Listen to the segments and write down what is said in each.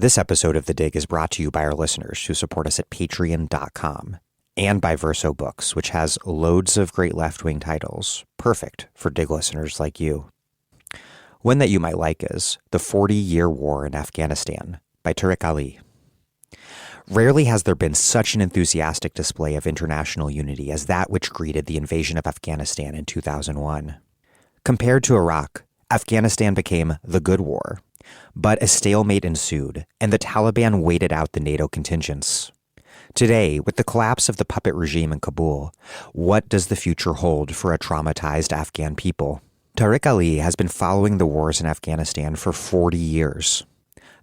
This episode of The Dig is brought to you by our listeners who support us at patreon.com and by Verso Books, which has loads of great left-wing titles, perfect for Dig listeners like you. One that you might like is The 40-Year War in Afghanistan by Tariq Ali. Rarely has there been such an enthusiastic display of international unity as that which greeted the invasion of Afghanistan in 2001. Compared to Iraq, Afghanistan became the good war, but a stalemate ensued, and the Taliban waited out the NATO contingents. Today, with the collapse of the puppet regime in Kabul, what does the future hold for a traumatized Afghan people? Tariq Ali has been following the wars in Afghanistan for 40 years.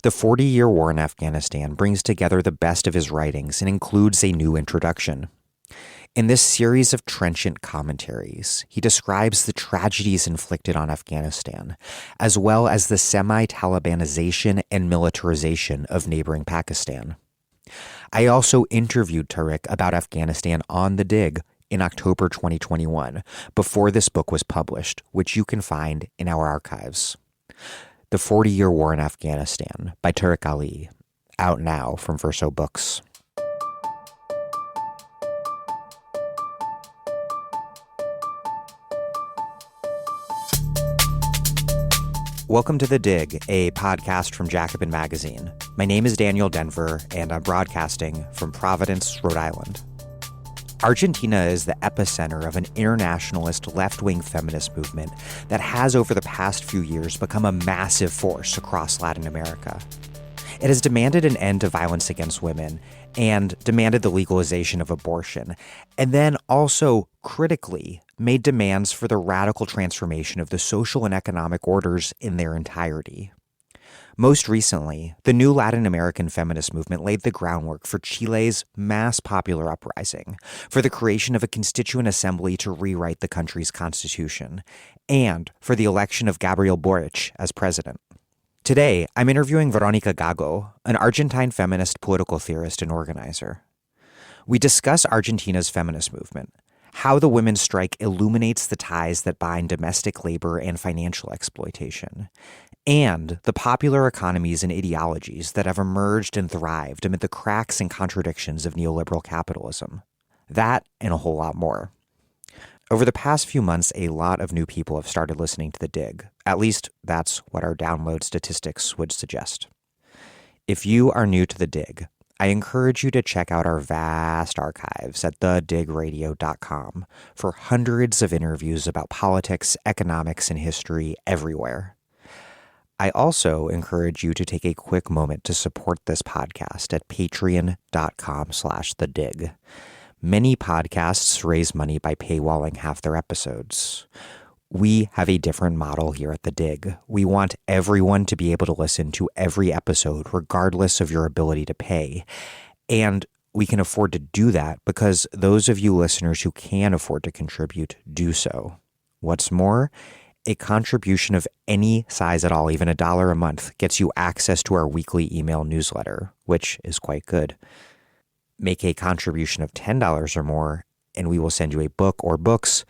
The 40-Year War in Afghanistan brings together the best of his writings and includes a new introduction. In this series of trenchant commentaries, he describes the tragedies inflicted on Afghanistan, as well as the semi-Talibanization and militarization of neighboring Pakistan. I also interviewed Tariq about Afghanistan on The Dig in October 2021, before this book was published, which you can find in our archives. The 40-Year War in Afghanistan by Tariq Ali, out now from Verso Books. Welcome to The Dig, a podcast from Jacobin Magazine. My name is Daniel Denver, and I'm broadcasting from Providence, Rhode Island. Argentina is the epicenter of an internationalist left-wing feminist movement that has over the past few years become a massive force across Latin America. It has demanded an end to violence against women and demanded the legalization of abortion, and then also critically made demands for the radical transformation of the social and economic orders in their entirety. Most recently, the new Latin American feminist movement laid the groundwork for Chile's mass popular uprising, for the creation of a constituent assembly to rewrite the country's constitution, and for the election of Gabriel Boric as president. Today, I'm interviewing Verónica Gago, an Argentine feminist political theorist and organizer. We discuss Argentina's feminist movement, how the women's strike illuminates the ties that bind domestic labor and financial exploitation, and the popular economies and ideologies that have emerged and thrived amid the cracks and contradictions of neoliberal capitalism. That and a whole lot more. Over the past few months, a lot of new people have started listening to The Dig. At least that's what our download statistics would suggest. If you are new to The Dig, I encourage you to check out our vast archives at thedigradio.com for hundreds of interviews about politics, economics, and history everywhere. I also encourage you to take a quick moment to support this podcast at patreon.com/thedig. Many podcasts raise money by paywalling half their episodes. We have a different model here at The Dig. We want everyone to be able to listen to every episode regardless of your ability to pay. And we can afford to do that because those of you listeners who can afford to contribute do so. What's more, a contribution of any size at all, even $1 a month, gets you access to our weekly email newsletter, which is quite good. Make a contribution of $10 or more, and we will send you a book or books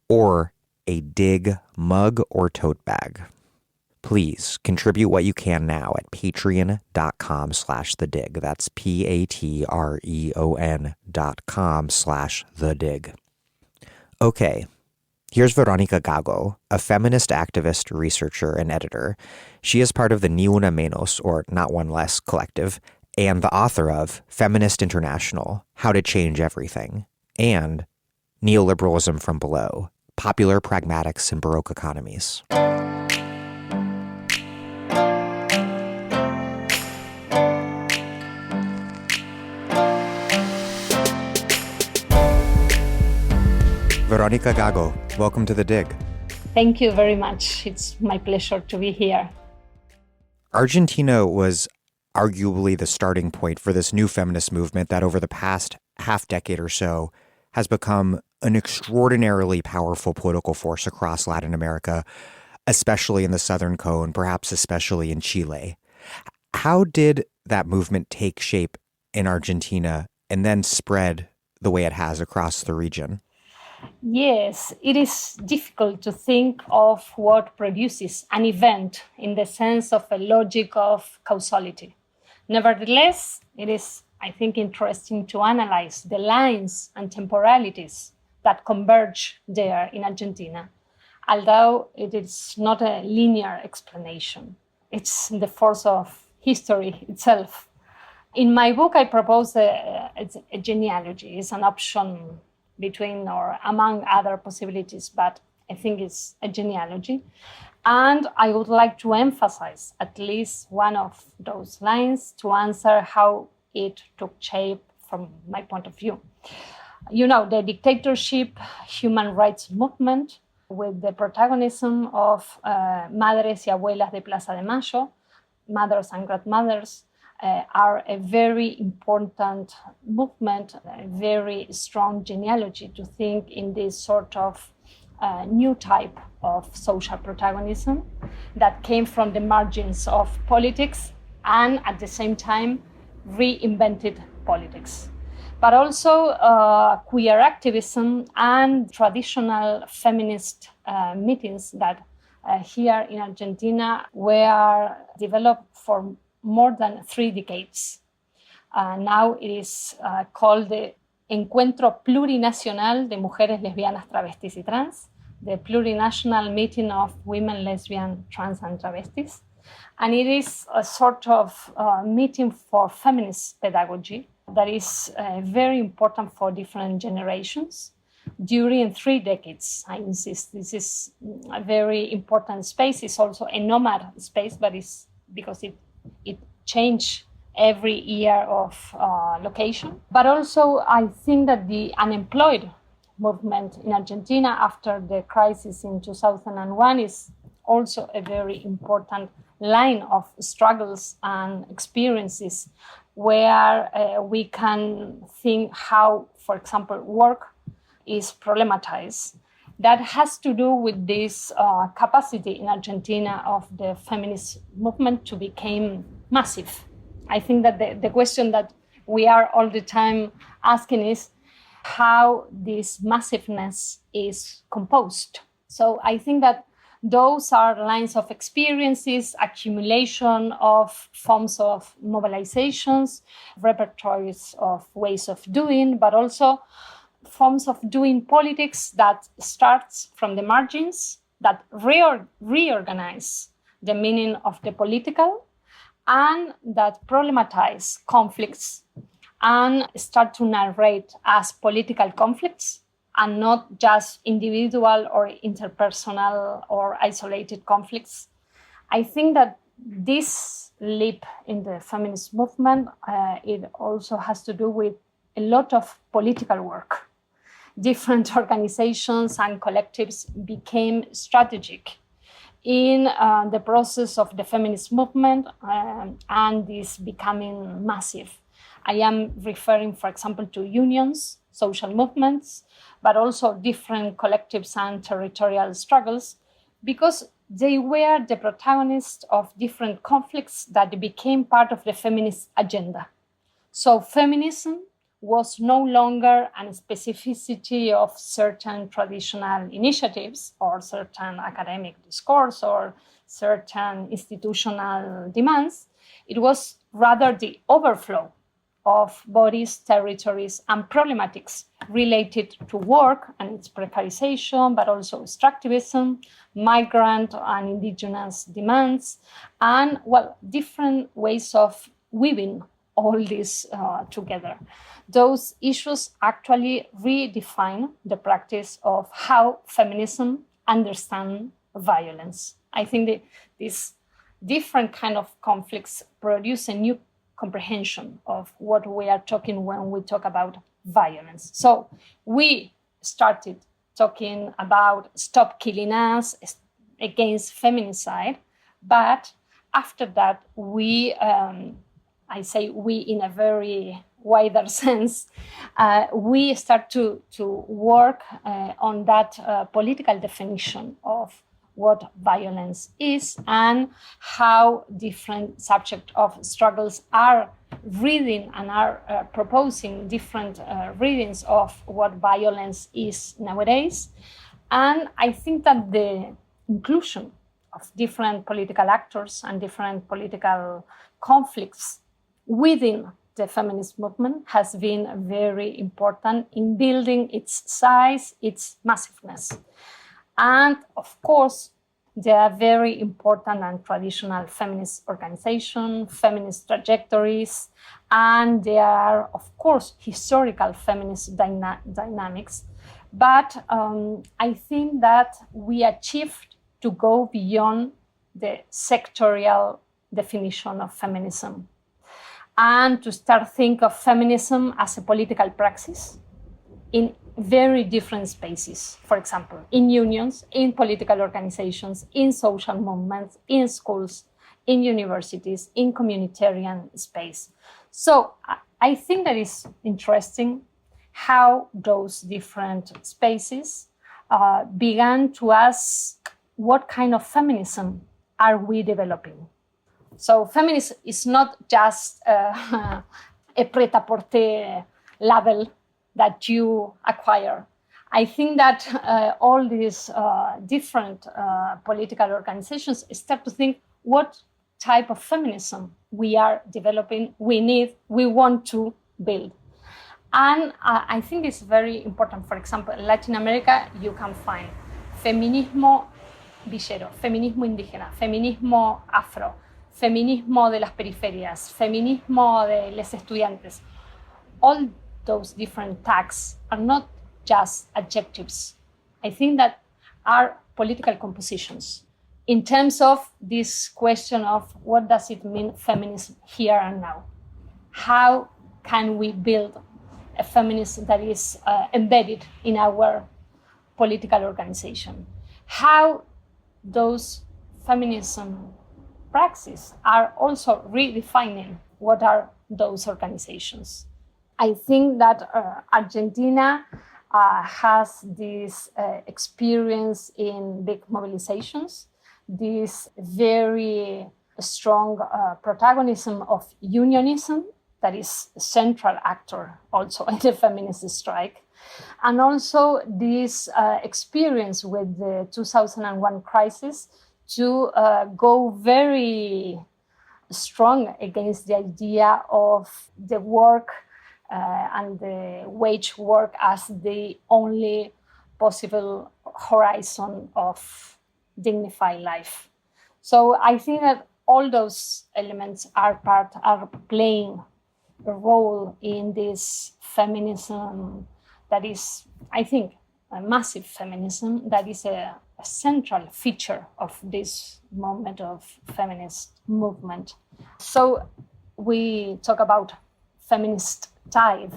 or a Dig mug or tote bag. Please contribute what you can now at patreon.com/thedig. That's patreon.com/thedig. Okay, here's Verónica Gago, a feminist activist, researcher, and editor. She is part of the Ni Una Menos, or Not One Less, collective, and the author of Feminist International, How to Change Everything, and Neoliberalism from Below, Popular Pragmatics in Baroque Economies. Verónica Gago, welcome to The Dig. Thank you very much. It's my pleasure to be here. Argentina was arguably the starting point for this new feminist movement that over the past half decade or so has become an extraordinarily powerful political force across Latin America, especially in the Southern Cone, perhaps especially in Chile. How did that movement take shape in Argentina and then spread the way it has across the region? Yes, it is difficult to think of what produces an event in the sense of a logic of causality. Nevertheless, it is, I think, interesting to analyze the lines and temporalities that converge there in Argentina, although it is not a linear explanation. It's the force of history itself. In my book, I propose a genealogy. It's an option between or among other possibilities, but I think it's a genealogy. And I would like to emphasize at least one of those lines to answer how it took shape from my point of view. You know, the dictatorship human rights movement with the protagonism of Madres y Abuelas de Plaza de Mayo, mothers and grandmothers, are a very important movement, a very strong genealogy to think in this sort of new type of social protagonism that came from the margins of politics and at the same time reinvented politics. But also queer activism and traditional feminist meetings that here in Argentina were developed for more than 3 decades. Now it is called the Encuentro Plurinacional de Mujeres Lesbianas, Travestis y Trans, the plurinational meeting of women, lesbian, trans, and travestis. And it is a sort of meeting for feminist pedagogy that is very important for different generations during 3 decades. I insist, this is a very important space. It's also a nomad space, but it's because it changed every year of location. But also, I think that the unemployed movement in Argentina after the crisis in 2001 is also a very important line of struggles and experiences where we can think how, for example, work is problematized. That has to do with this capacity in Argentina of the feminist movement to become massive. I think that the question that we are all the time asking is how this massiveness is composed. So I think that those are lines of experiences, accumulation of forms of mobilizations, repertories of ways of doing, but also forms of doing politics that starts from the margins, that reorganize the meaning of the political, and that problematize conflicts and start to narrate as political conflicts and not just individual or interpersonal or isolated conflicts. I think that this leap in the feminist movement, it also has to do with a lot of political work. Different organizations and collectives became strategic in the process of the feminist movement and this becoming massive. I am referring, for example, to unions, social movements, but also different collectives and territorial struggles, because they were the protagonists of different conflicts that became part of the feminist agenda. So feminism was no longer a specificity of certain traditional initiatives or certain academic discourse or certain institutional demands. It was rather the overflow of bodies, territories, and problematics related to work and its precarization, but also extractivism, migrant and indigenous demands, and, well, different ways of weaving all this together. Those issues actually redefine the practice of how feminism understands violence. I think that these different kind of conflicts produce a new comprehension of what we are talking when we talk about violence. So we started talking about Stop Killing Us against feminicide, but after that we, I say we in a very wider sense, we start to work on that political definition of what violence is and how different subjects of struggles are reading and are proposing different readings of what violence is nowadays. And I think that the inclusion of different political actors and different political conflicts within the feminist movement has been very important in building its size, its massiveness. And of course, there are very important and traditional feminist organizations, feminist trajectories, and there are, of course, historical feminist dynamics. But I think that we achieved to go beyond the sectorial definition of feminism and to start think of feminism as a political praxis in very different spaces. For example, in unions, in political organizations, in social movements, in schools, in universities, in communitarian space. So I think that is interesting how those different spaces began to ask what kind of feminism are we developing. So feminism is not just a prêt-à-porter label that you acquire. I think that all these different political organizations start to think what type of feminism we are developing, we want to build. And I think it's very important. For example, in Latin America, you can find feminismo villero, feminismo indígena, feminismo afro, feminismo de las periferias, feminismo de los estudiantes. All those different tags are not just adjectives. I think that are political compositions in terms of this question of what does it mean feminism here and now? How can we build a feminism that is embedded in our political organization? How those feminism praxis are also redefining what are those organizations. I think that Argentina has this experience in big mobilizations, this very strong protagonism of unionism that is a central actor also in the feminist strike, and also this experience with the 2001 crisis to go very strong against the idea of the work and the wage work as the only possible horizon of dignified life. So I think that all those elements are playing a role in this feminism that is, I think, a massive feminism that is a central feature of this moment of feminist movement. So we talk about feminist tide,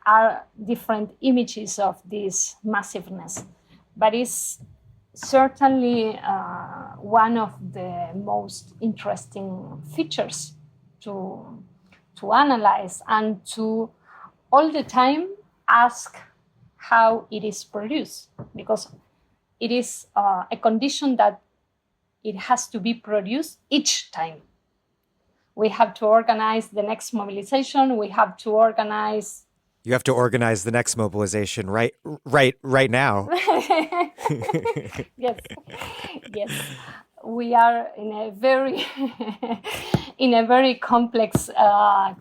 are different images of this massiveness, but it's certainly one of the most interesting features to analyze and to all the time ask how it is produced, because it is a condition that it has to be produced each time. We have to organize the next mobilization. We have to organize. You have to organize the next mobilization right now. Yes. We are in a very complex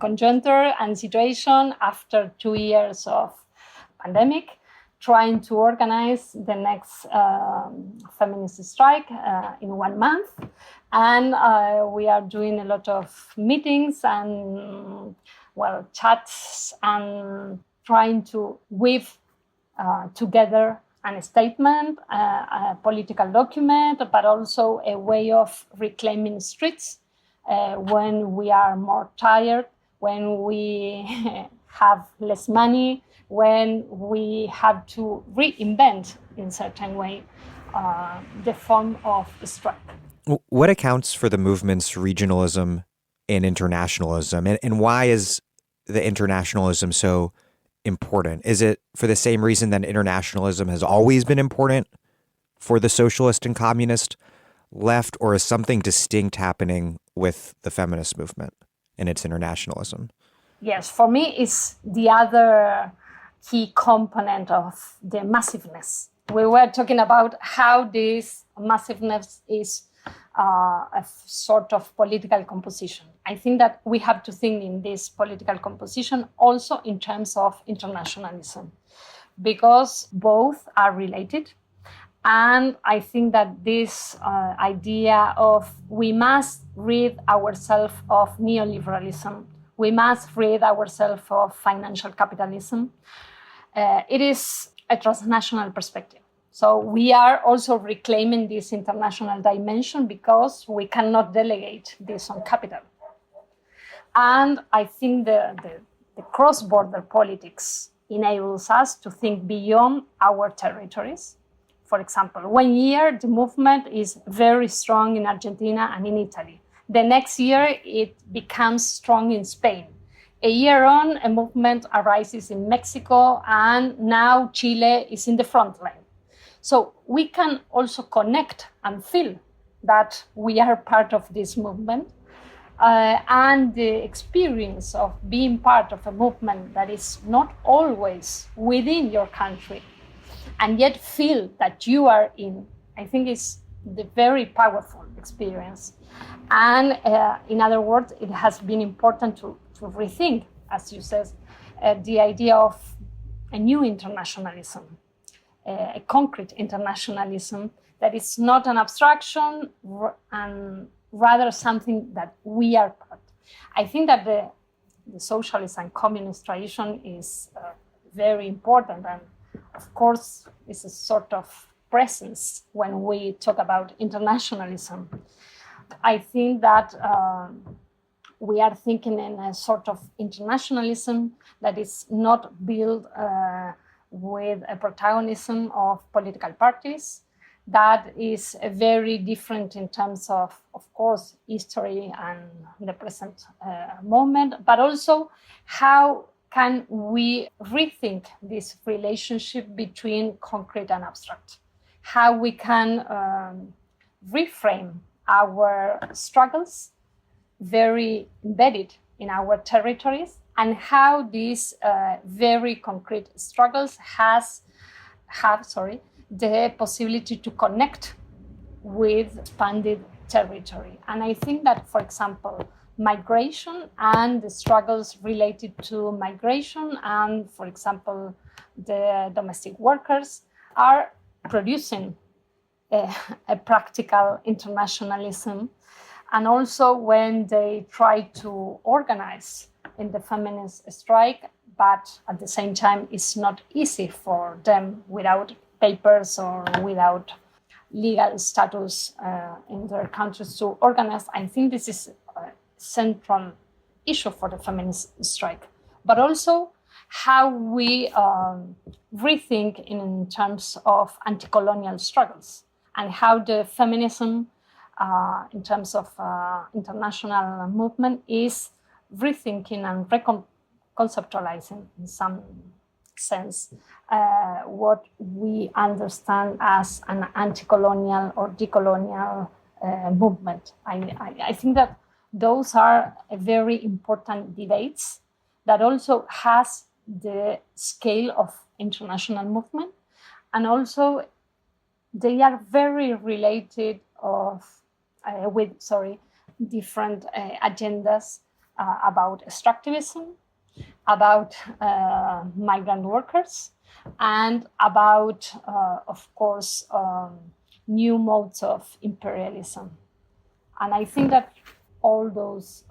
conjuncture and situation after 2 years of pandemic, trying to organize the next feminist strike in 1 month. And we are doing a lot of meetings and, chats and trying to weave together a statement, a political document, but also a way of reclaiming streets when we are more tired, when we have less money, when we have to reinvent in a certain way the form of strike. What accounts for the movement's regionalism and internationalism? And why is the internationalism so important? Is it for the same reason that internationalism has always been important for the socialist and communist left, or is something distinct happening with the feminist movement and its internationalism? Yes, for me, it's the other key component of the massiveness. We were talking about how this massiveness is a sort of political composition. I think that we have to think in this political composition also in terms of internationalism, because both are related. And I think that this idea of we must rid ourselves of neoliberalism, we must rid ourselves of financial capitalism, it is a transnational perspective. So we are also reclaiming this international dimension because we cannot delegate this on capital. And I think the cross-border politics enables us to think beyond our territories. For example, 1 year, the movement is very strong in Argentina and in Italy. The next year, it becomes strong in Spain. A year on, a movement arises in Mexico, and now Chile is in the front line. So we can also connect and feel that we are part of this movement. And the experience of being part of a movement that is not always within your country, and yet feel that you are in, I think is the very powerful experience. And in other words, it has been important to rethink, as you said, the idea of a new internationalism, a concrete internationalism that is not an abstraction and rather something that we are part. I think that the socialist and communist tradition is very important, and of course is a sort of presence when we talk about internationalism. I think that we are thinking in a sort of internationalism that is not built with a protagonism of political parties. That is very different in terms of course, history and the present moment, but also how can we rethink this relationship between concrete and abstract? How we can reframe our struggles very embedded in our territories, and how these very concrete struggles have the possibility to connect with expanded territory. And I think that, for example, migration and the struggles related to migration and, for example, the domestic workers are producing a practical internationalism. And also when they try to organize in the feminist strike, but at the same time, it's not easy for them without papers or without legal status in their countries to organize. I think this is a central issue for the feminist strike, but also how we rethink in terms of anti-colonial struggles, and how the feminism in terms of international movement is rethinking and reconceptualizing in some sense what we understand as an anti-colonial or decolonial movement. I think that those are very important debates that also has the scale of international movement, and also they are very related with different agendas about extractivism, about migrant workers, and about, of course, new modes of imperialism. And I think that all those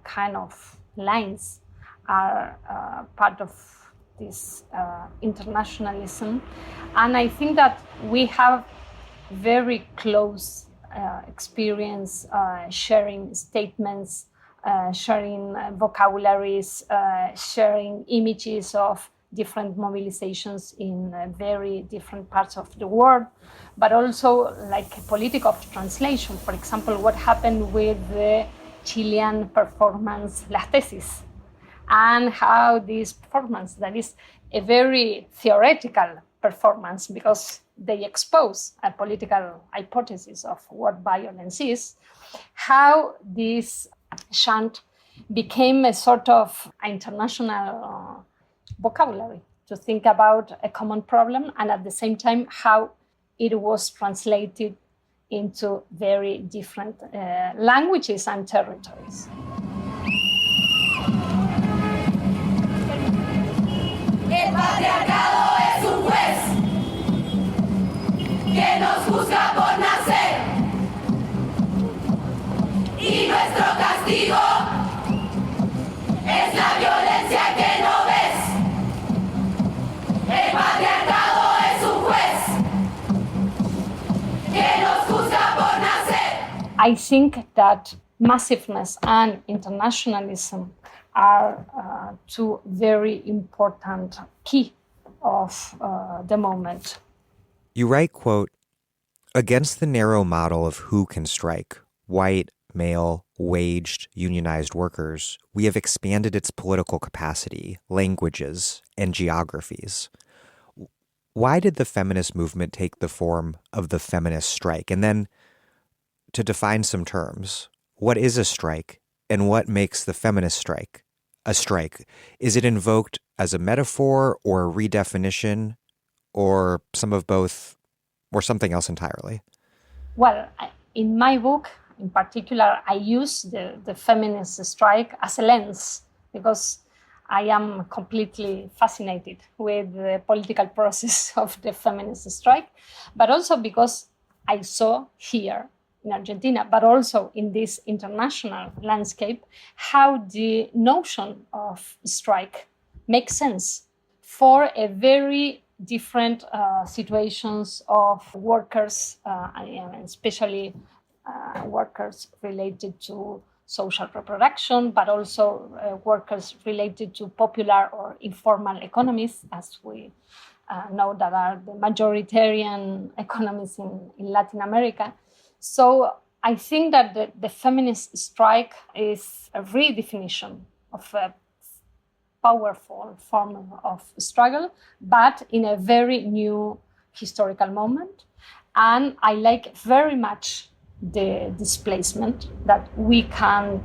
kind of lines are part of this internationalism. And I think that we have very close experience sharing statements, sharing vocabularies, sharing images of different mobilizations in very different parts of the world, but also like a politic of translation. For example, what happened with the Chilean performance Las Tesis, and how this performance, that is a very theoretical performance because they expose a political hypothesis of what violence is, how this chant became a sort of international vocabulary to think about a common problem, and at the same time how it was translated into very different languages and territories. El patriarcado es un juez que nos juzga por nacer y nuestro castigo es la violencia que no ves. El patriarcado es un juez que nos juzga por nacer. I think that massiveness and internationalism are two very important key of the moment. You write, quote, "Against the narrow model of who can strike, white, male, waged, unionized workers, we have expanded its political capacity, languages, and geographies." Why did the feminist movement take the form of the feminist strike? And then, to define some terms, what is a strike and what makes the feminist strike a strike? Is it invoked as a metaphor or a redefinition or some of both or something else entirely? Well, in my book, in particular, I use the feminist strike as a lens because I am completely fascinated with the political process of the feminist strike, but also because I saw here in Argentina, but also in this international landscape, how the notion of strike makes sense for a very different situations of workers, especially workers related to social reproduction, but also workers related to popular or informal economies, as we know that are the majoritarian economies in Latin America. So I think that the feminist strike is a redefinition of a powerful form of struggle, but in a very new historical moment. And I like very much the displacement that we can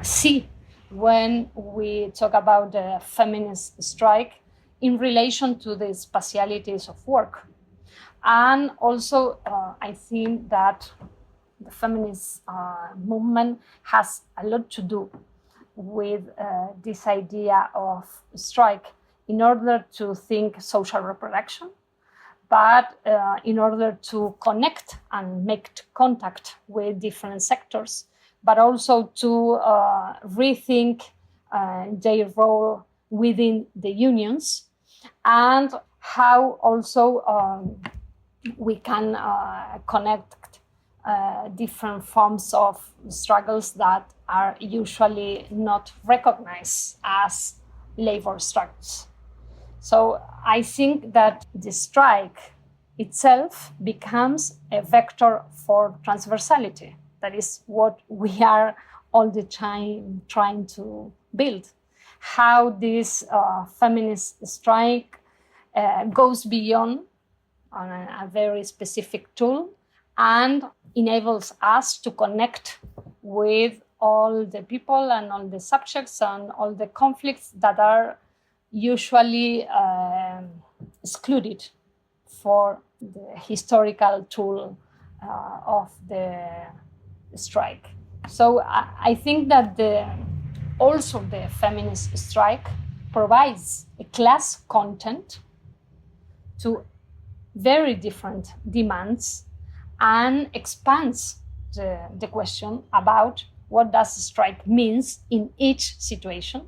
see when we talk about the feminist strike in relation to the spatialities of work. And also, I think that the feminist movement has a lot to do with this idea of strike in order to think social reproduction, but in order to connect and make contact with different sectors, but also to rethink their role within the unions, and how also we can connect different forms of struggles that are usually not recognized as labor struggles. So I think that the strike itself becomes a vector for transversality. That is what we are all the time trying to build. How this feminist strike goes beyond on a very specific tool and enables us to connect with all the people and all the subjects and all the conflicts that are usually excluded for the historical tool of the strike. So I think that also the feminist strike provides a class content to very different demands and expands the question about what does strike means in each situation.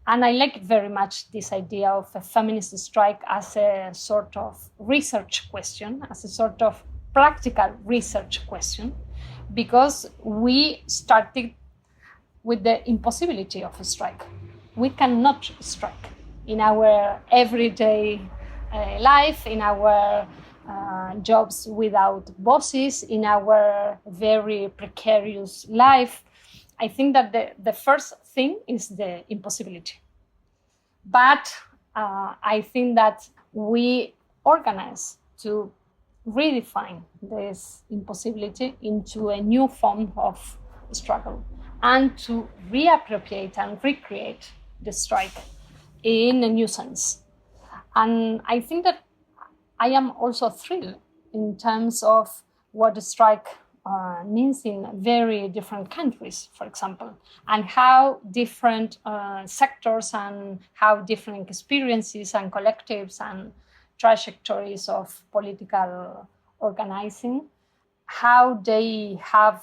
And I like very much this idea of a feminist strike as a sort of research question, as a sort of practical research question, because we started with the impossibility of a strike. We cannot strike in our everyday life, in our jobs without bosses, in our very precarious life. I think that the first thing is the impossibility. But I think that we organize to redefine this impossibility into a new form of struggle and to reappropriate and recreate the strike in a new sense. And I think that I am also thrilled in terms of what a strike means in very different countries, for example, and how different sectors and how different experiences and collectives and trajectories of political organizing, how they have,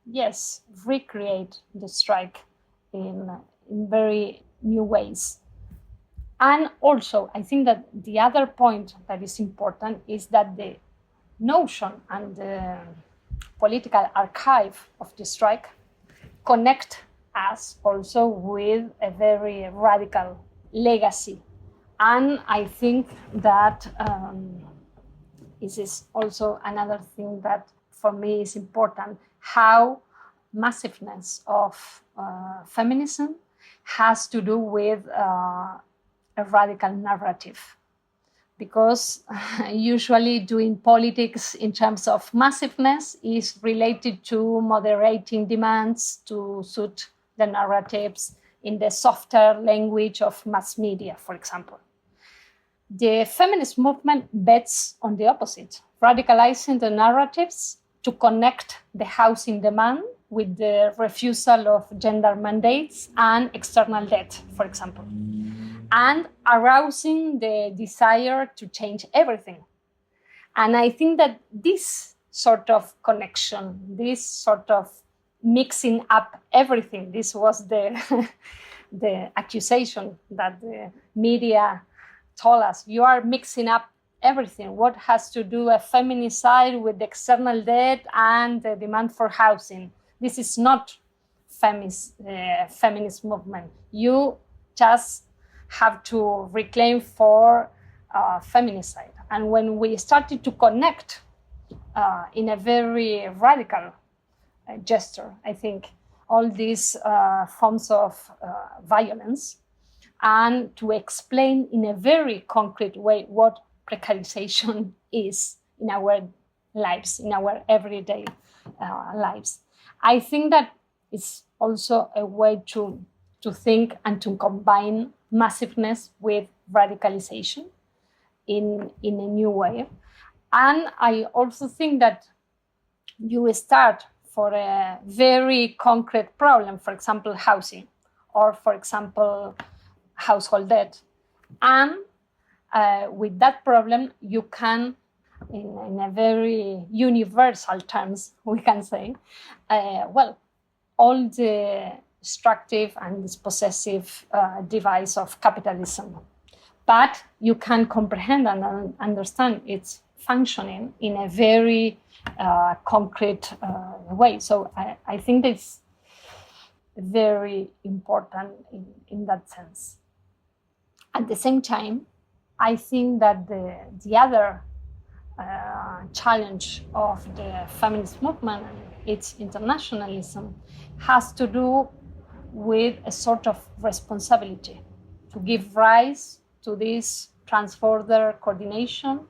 yes, recreate the strike in very new ways. And also, I think that the other point that is important is that the notion and the political archive of the strike connect us also with a very radical legacy. And I think that this is also another thing that for me is important, how massiveness of feminism has to do with a radical narrative. Because usually doing politics in terms of massiveness is related to moderating demands to suit the narratives in the softer language of mass media, for example. The feminist movement bets on the opposite, radicalizing the narratives to connect the housing demand with the refusal of gender mandates and external debt, for example, and arousing the desire to change everything. And I think that this sort of connection, this sort of mixing up everything, this was the, the accusation that the media told us, you are mixing up everything. What has to do a feminist side with the external debt and the demand for housing? This is not feminist movement. You just have to reclaim for feminicide. And when we started to connect in a very radical gesture, I think, all these forms of violence, and to explain in a very concrete way what precarization is in our lives, in our everyday lives. I think that it's also a way to think and to combine massiveness with radicalization in a new way. And I also think that you start for a very concrete problem, for example, housing, or for example, household debt. And with that problem, you can, in a very universal terms, we can say, all the extractive and dispossessive device of capitalism. But you can comprehend and understand its functioning in a very concrete way. So I think it's very important in that sense. At the same time, I think that the other challenge of the feminist movement and its internationalism has to do with a sort of responsibility to give rise to this transborder coordination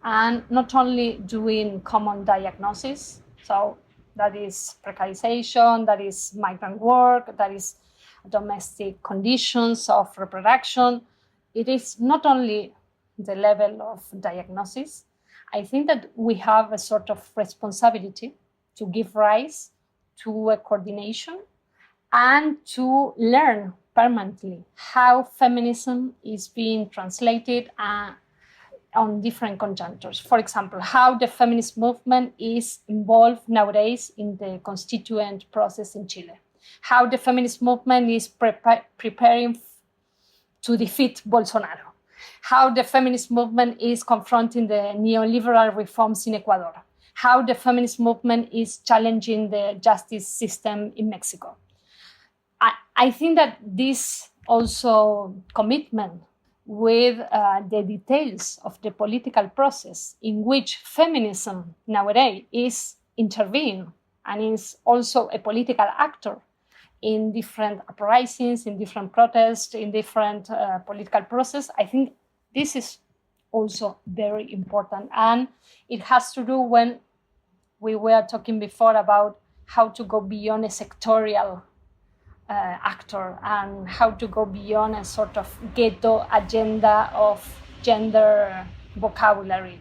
and not only doing common diagnosis, so that is precarization, that is migrant work, that is domestic conditions of reproduction. It is not only the level of diagnosis. I think that we have a sort of responsibility to give rise to a coordination and to learn permanently how feminism is being translated on different conjunctures. For example, how the feminist movement is involved nowadays in the constituent process in Chile, how the feminist movement is preparing to defeat Bolsonaro, how the feminist movement is confronting the neoliberal reforms in Ecuador, how the feminist movement is challenging the justice system in Mexico. I think that this also commitment with the details of the political process in which feminism nowadays is intervening and is also a political actor in different uprisings, in different protests, in different political process. I think this is also very important. And it has to do when we were talking before about how to go beyond a sectorial actor and how to go beyond a sort of ghetto agenda of gender vocabulary.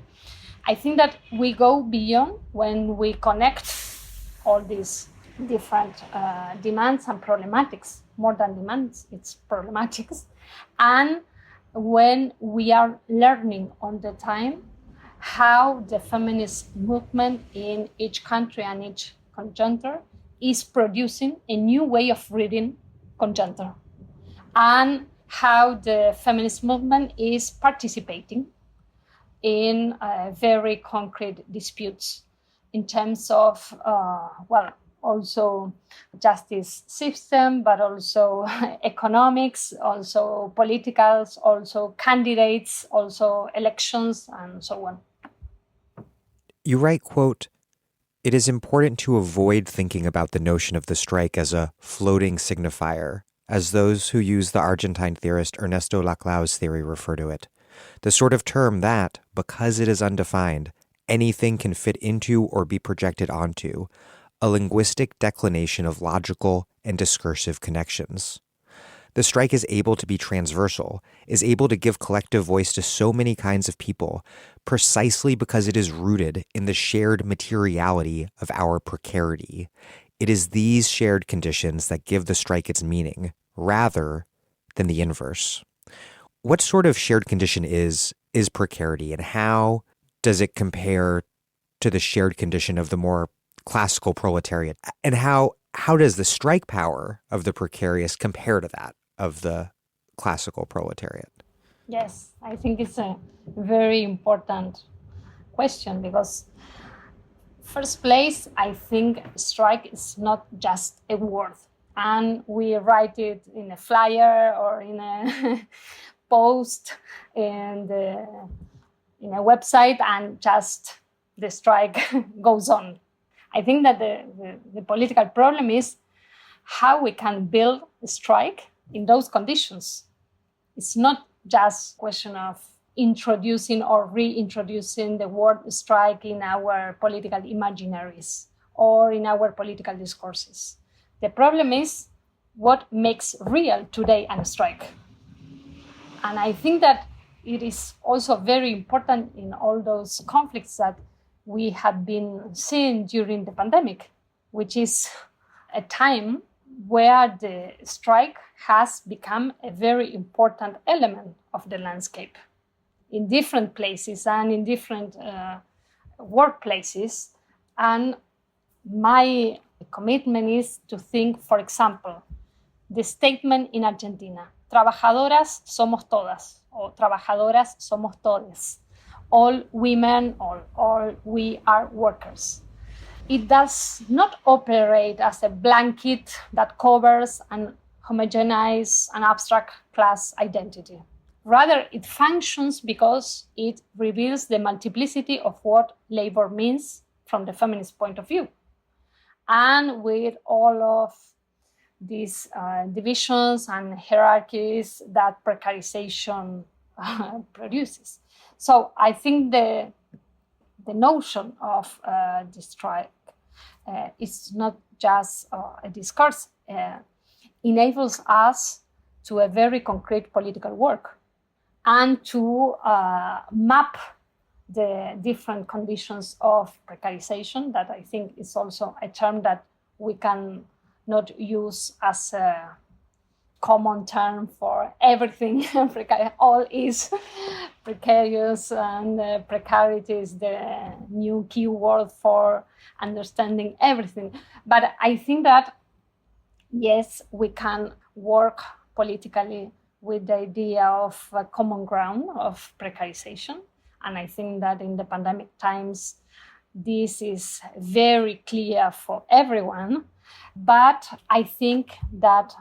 I think that we go beyond when we connect all these different demands and problematics, more than demands, it's problematics. And when we are learning on the time how the feminist movement in each country and each conjuncture is producing a new way of reading conjuncture, and how the feminist movement is participating in very concrete disputes in terms of, also justice system, but also economics, also politicals, also candidates, also elections, and so on. You write, quote, "It is important to avoid thinking about the notion of the strike as a floating signifier, as those who use the Argentine theorist Ernesto Laclau's theory refer to it. The sort of term that, because it is undefined, anything can fit into or be projected onto, a linguistic declination of logical and discursive connections. The strike is able to be transversal, is able to give collective voice to so many kinds of people, precisely because it is rooted in the shared materiality of our precarity. It is these shared conditions that give the strike its meaning, rather than the inverse." What sort of shared condition is precarity, and how does it compare to the shared condition of the more classical proletariat? And how does the strike power of the precarious compare to that of the classical proletariat? Yes, I think it's a very important question because, first place, I think strike is not just a word and we write it in a flyer or in a post in a website and just the strike goes on. I think that the political problem is how we can build a strike in those conditions. It's not just a question of introducing or reintroducing the word strike in our political imaginaries or in our political discourses. The problem is what makes real today a strike. And I think that it is also very important in all those conflicts that we have been seeing during the pandemic, which is a time where the strike has become a very important element of the landscape in different places and in different workplaces. And my commitment is to think, for example, the statement in Argentina, trabajadoras somos todas, or trabajadoras somos todes. All women, all we are workers. It does not operate as a blanket that covers and homogenizes an abstract class identity. Rather, it functions because it reveals the multiplicity of what labor means from the feminist point of view. And with all of these divisions and hierarchies that precarization produces. So I think the notion of the strike is not just a discourse, enables us to a very concrete political work and to map the different conditions of precarization that I think is also a term that we can not use as a common term for everything. All is precarious, and precarity is the new keyword for understanding everything. But I think that, yes, we can work politically with the idea of a common ground of precarization. And I think that in the pandemic times, this is very clear for everyone. But I think that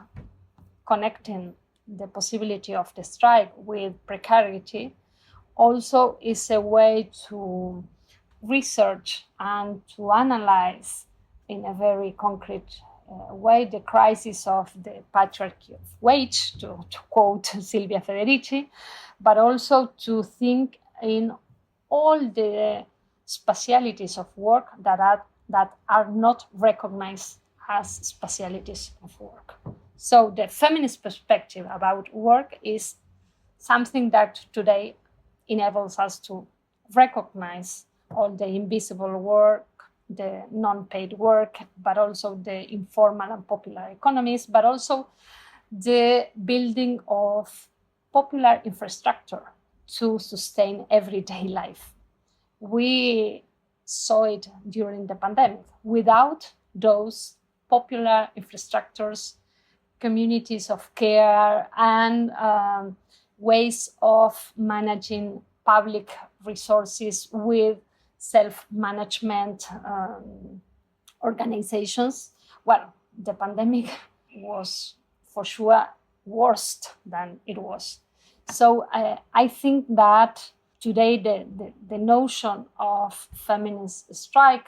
connecting the possibility of the strike with precarity also is a way to research and to analyze in a very concrete way the crisis of the patriarchy of wage, to quote Silvia Federici, but also to think in all the specialities of work that are not recognized as specialities of work. So the feminist perspective about work is something that today enables us to recognize all the invisible work, the non-paid work, but also the informal and popular economies, but also the building of popular infrastructure to sustain everyday life. We saw it during the pandemic. Without those popular infrastructures, communities of care, and ways of managing public resources with self-management organizations, well, the pandemic was for sure worse than it was. So I think that today the notion of feminist strike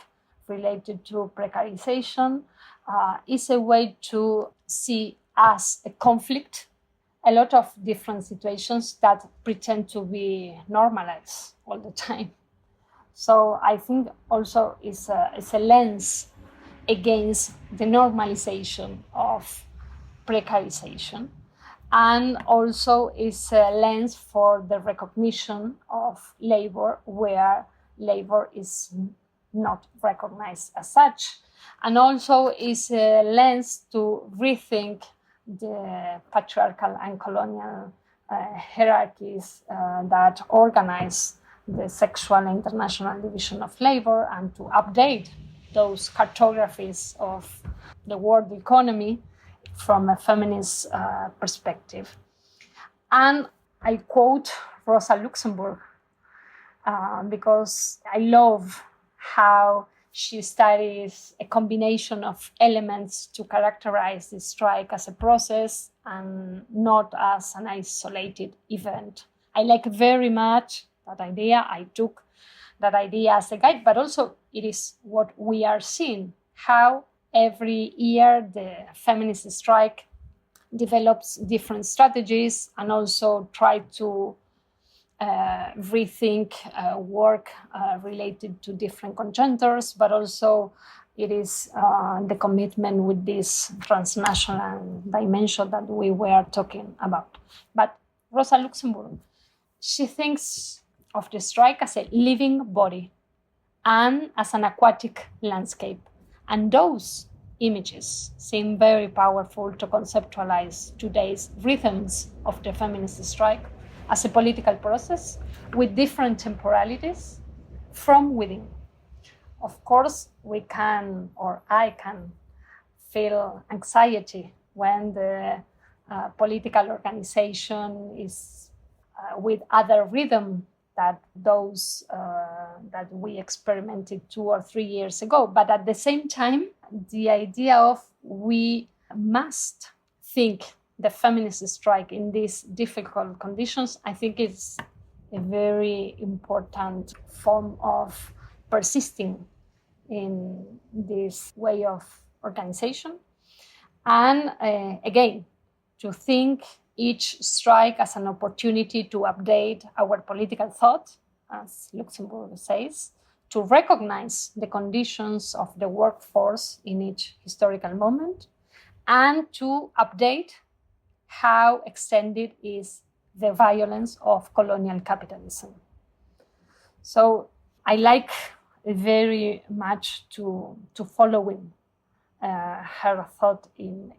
related to precarization is a way to see as a conflict a lot of different situations that pretend to be normalized all the time. So I think also it's a lens against the normalization of precarization, and also is a lens for the recognition of labor where labor is not recognized as such, and also is a lens to rethink the patriarchal and colonial hierarchies that organize the sexual international division of labor, and to update those cartographies of the world economy from a feminist perspective. And I quote Rosa Luxemburg because I love how she studies a combination of elements to characterize the strike as a process and not as an isolated event. I like very much that idea. I took that idea as a guide, but also it is what we are seeing, how every year the feminist strike develops different strategies and also try to rethink work related to different conjunctures, but also it is the commitment with this transnational dimension that we were talking about. But Rosa Luxemburg, she thinks of the strike as a living body and as an aquatic landscape. And those images seem very powerful to conceptualize today's rhythms of the feminist strike as a political process with different temporalities from within. Of course, we can, or I can, feel anxiety when the political organization is with other rhythm that those that we experimented 2 or 3 years ago. But at the same time, the idea of we must think the feminist strike in these difficult conditions, I think is a very important form of persisting in this way of organization. And again, to think each strike as an opportunity to update our political thought, as Luxemburg says, to recognize the conditions of the workforce in each historical moment, and to update how extended is the violence of colonial capitalism. So I like very much to following her thought in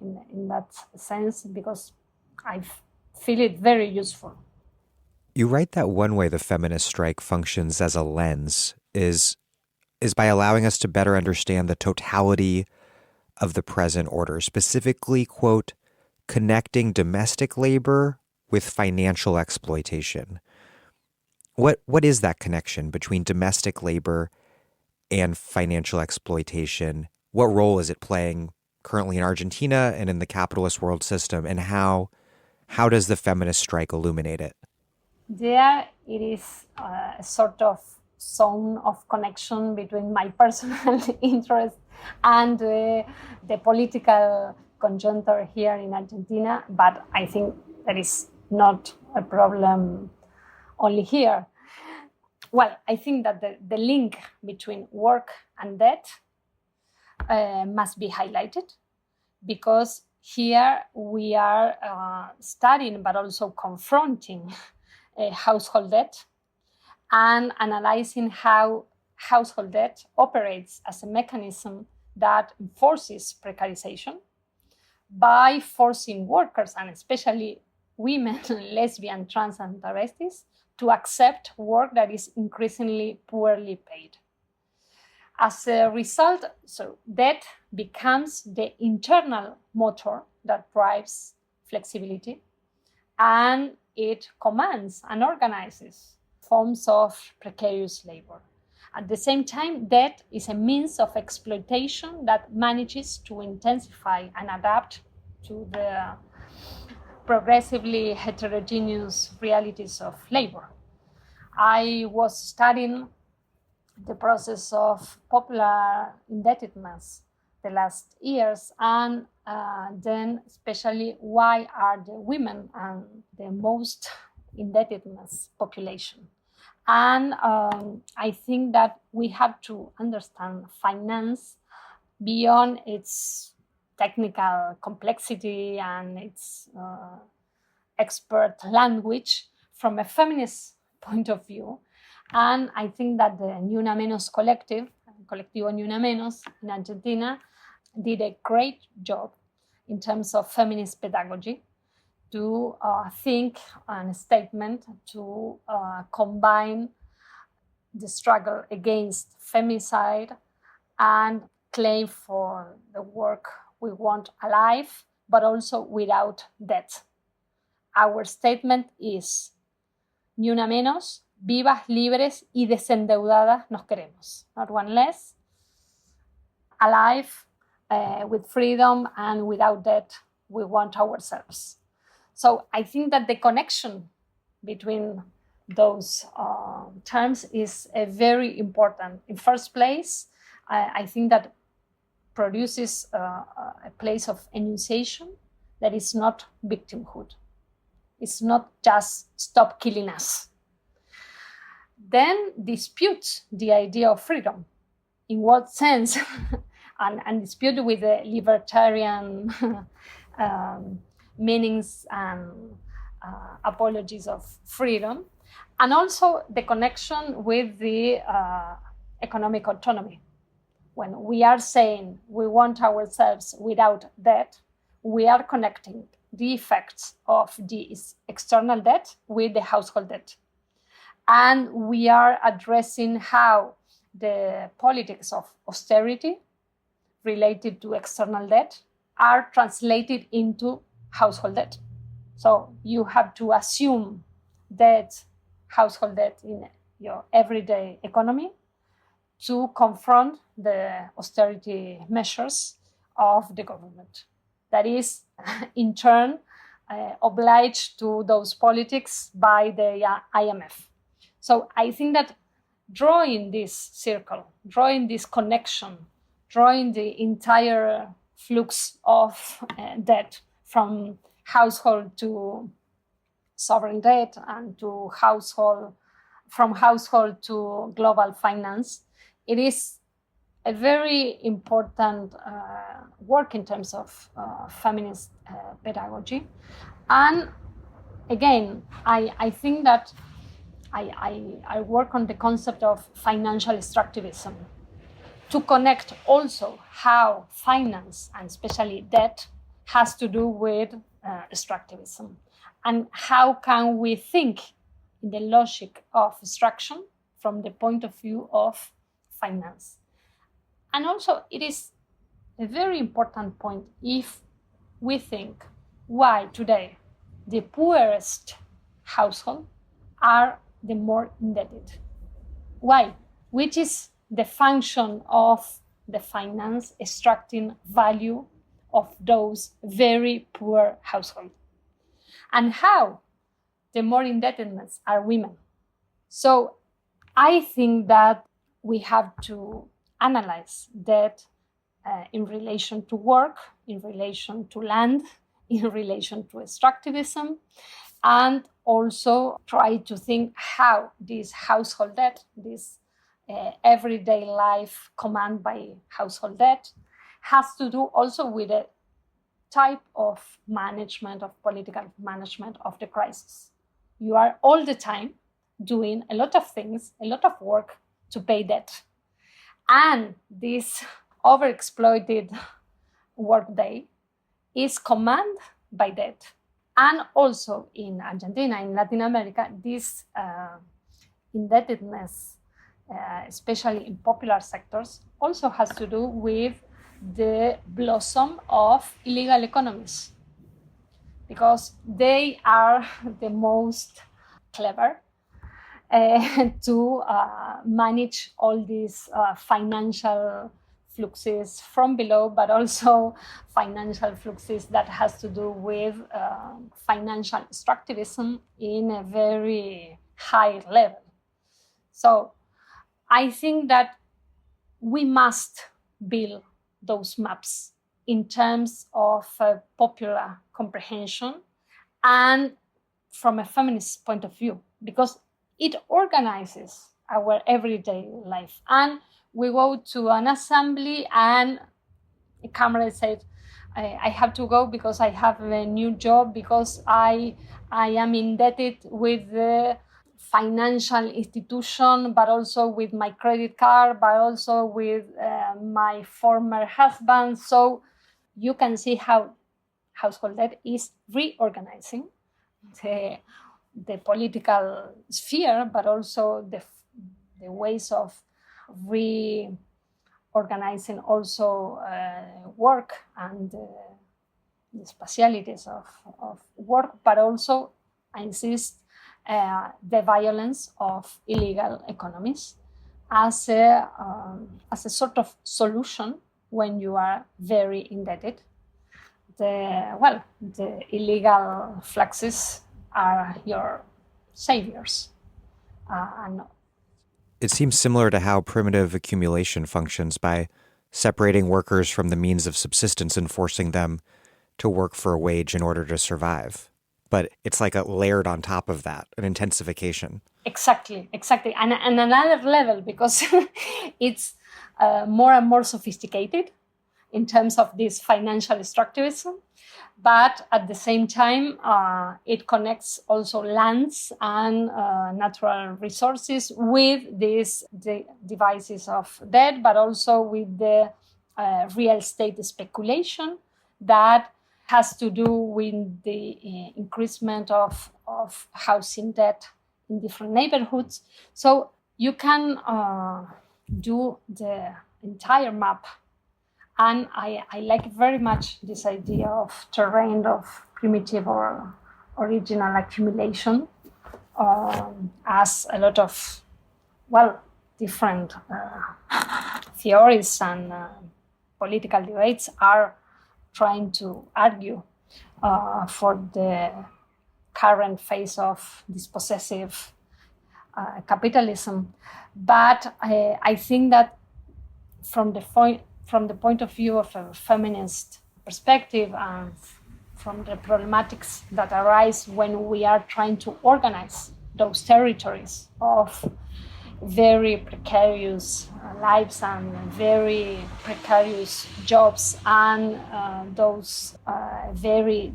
that sense, because I feel it very useful. You write that one way the feminist strike functions as a lens is by allowing us to better understand the totality of the present order, specifically, quote, connecting domestic labor with financial exploitation. What is that connection between domestic labor and financial exploitation? What role is it playing currently in Argentina and in the capitalist world system, and how does the feminist strike illuminate it? There it is a sort of zone of connection between my personal interest and the political conjuncture here in Argentina, but I think that is not a problem only here. Well, I think that the link between work and debt must be highlighted, because here we are studying but also confronting household debt and analyzing how household debt operates as a mechanism that enforces precarization by forcing workers, and especially women, lesbian, trans, and travestis, to accept work that is increasingly poorly paid. As a result, debt becomes the internal motor that drives flexibility, and it commands and organizes forms of precarious labor. At the same time, debt is a means of exploitation that manages to intensify and adapt to the progressively heterogeneous realities of labor. I was studying the process of popular indebtedness the last years, and then especially why are the women and the most indebtedness population. And I think that we have to understand finance beyond its technical complexity and its expert language from a feminist point of view. And I think that the Ni Una Menos collective, Colectivo Ni Una Menos in Argentina, did a great job in terms of feminist pedagogy to think on a statement to combine the struggle against femicide and claim for the work we want alive, but also without debt. Our statement is Ni Una Menos, vivas, libres y desendeudadas nos queremos. Not one less, alive, with freedom and without debt, we want ourselves. So I think that the connection between those terms is very important. In first place, I think that produces a place of enunciation that is not victimhood. It's not just stop killing us. Then disputes the idea of freedom. In what sense? and dispute with the libertarian meanings and apologies of freedom. And also the connection with the economic autonomy. When we are saying we want ourselves without debt, we are connecting the effects of the external debt with the household debt. And we are addressing how the politics of austerity related to external debt are translated into household debt. So you have to assume that household debt in your everyday economy to confront the austerity measures of the government. That is, in turn, obliged to those politics by the IMF. So I think that drawing this circle, drawing this connection, drawing the entire flux of debt from household to sovereign debt and to from household to global finance, it is a very important work in terms of feminist pedagogy. And again, I think that I work on the concept of financial extractivism to connect also how finance, and especially debt, has to do with extractivism. And how can we think in the logic of extraction from the point of view of finance. And also it is a very important point if we think why today the poorest households are the more indebted. Why? Which is the function of the finance extracting value of those very poor households. And how the more indebtedness are women. So I think that we have to analyze that in relation to work, in relation to land, in relation to extractivism, and also try to think how this household debt, this everyday life command by household debt, has to do also with a type of management, of political management of the crisis. You are all the time doing a lot of things, a lot of work to pay debt. And this overexploited workday is commanded by debt. And also in Argentina, in Latin America, this indebtedness, especially in popular sectors, also has to do with the blossom of illegal economies, because they are the most clever to manage all these financial fluxes from below, but also financial fluxes that has to do with financial extractivism in a very high level. So I think that we must build those maps in terms of popular comprehension and from a feminist point of view, because it organizes our everyday life. And we go to an assembly and a comrade said, I have to go because I have a new job, because I am indebted with the financial institution, but also with my credit card, but also with my former husband. So you can see how household debt is reorganizing the political sphere, but also the ways of reorganizing also work and the specialities of work, but also, I insist, the violence of illegal economies as a sort of solution when you are very indebted. The illegal fluxes are your saviors. It seems similar to how primitive accumulation functions by separating workers from the means of subsistence and forcing them to work for a wage in order to survive. But it's like a layered on top of that, an intensification. Exactly. And another level, because it's more and more sophisticated in terms of this financial extractivism. But at the same time, it connects also lands and natural resources with these devices of debt, but also with the real estate speculation that has to do with the increasement of housing debt in different neighborhoods. So you can do the entire map. And I like very much this idea of terrain of primitive or original accumulation, as a lot of, different theories and political debates are trying to argue for the current phase of dispossessive capitalism. But I think that from the point of view of a feminist perspective and from the problematics that arise when we are trying to organize those territories of very precarious lives and very precarious jobs and those very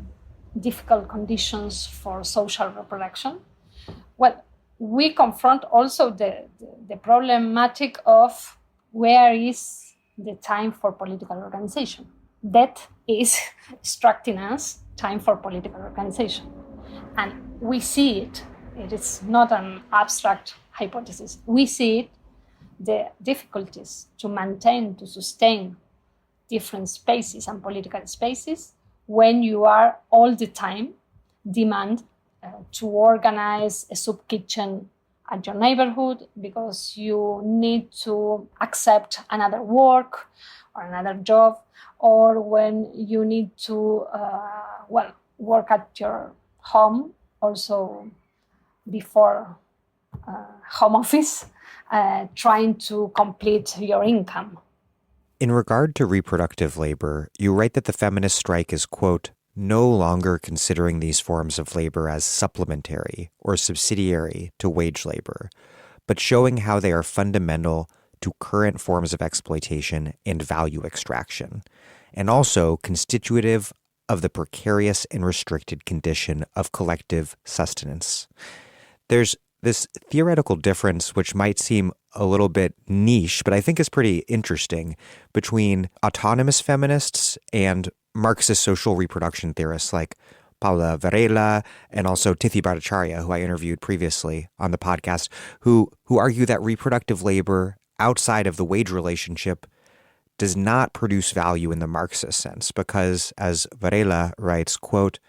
difficult conditions for social reproduction, we confront also the problematic of where is the time for political organization. That is extracting us time for political organization. And we see it. It is not an abstract hypothesis. We see it, the difficulties to maintain, to sustain different spaces and political spaces when you are all the time demand to organize a soup kitchen at your neighborhood because you need to accept another work or another job, or when you need to work at your home also before home office, trying to complete your income. In regard to reproductive labor, you write that the feminist strike is, quote, no longer considering these forms of labor as supplementary or subsidiary to wage labor, but showing how they are fundamental to current forms of exploitation and value extraction, and also constitutive of the precarious and restricted condition of collective sustenance. There's this theoretical difference, which might seem a little bit niche, but I think is pretty interesting, between autonomous feminists and Marxist social reproduction theorists like Paula Varela and also Tithi Bhattacharya, who I interviewed previously on the podcast, who argue that reproductive labor outside of the wage relationship does not produce value in the Marxist sense because, as Varela writes, quote,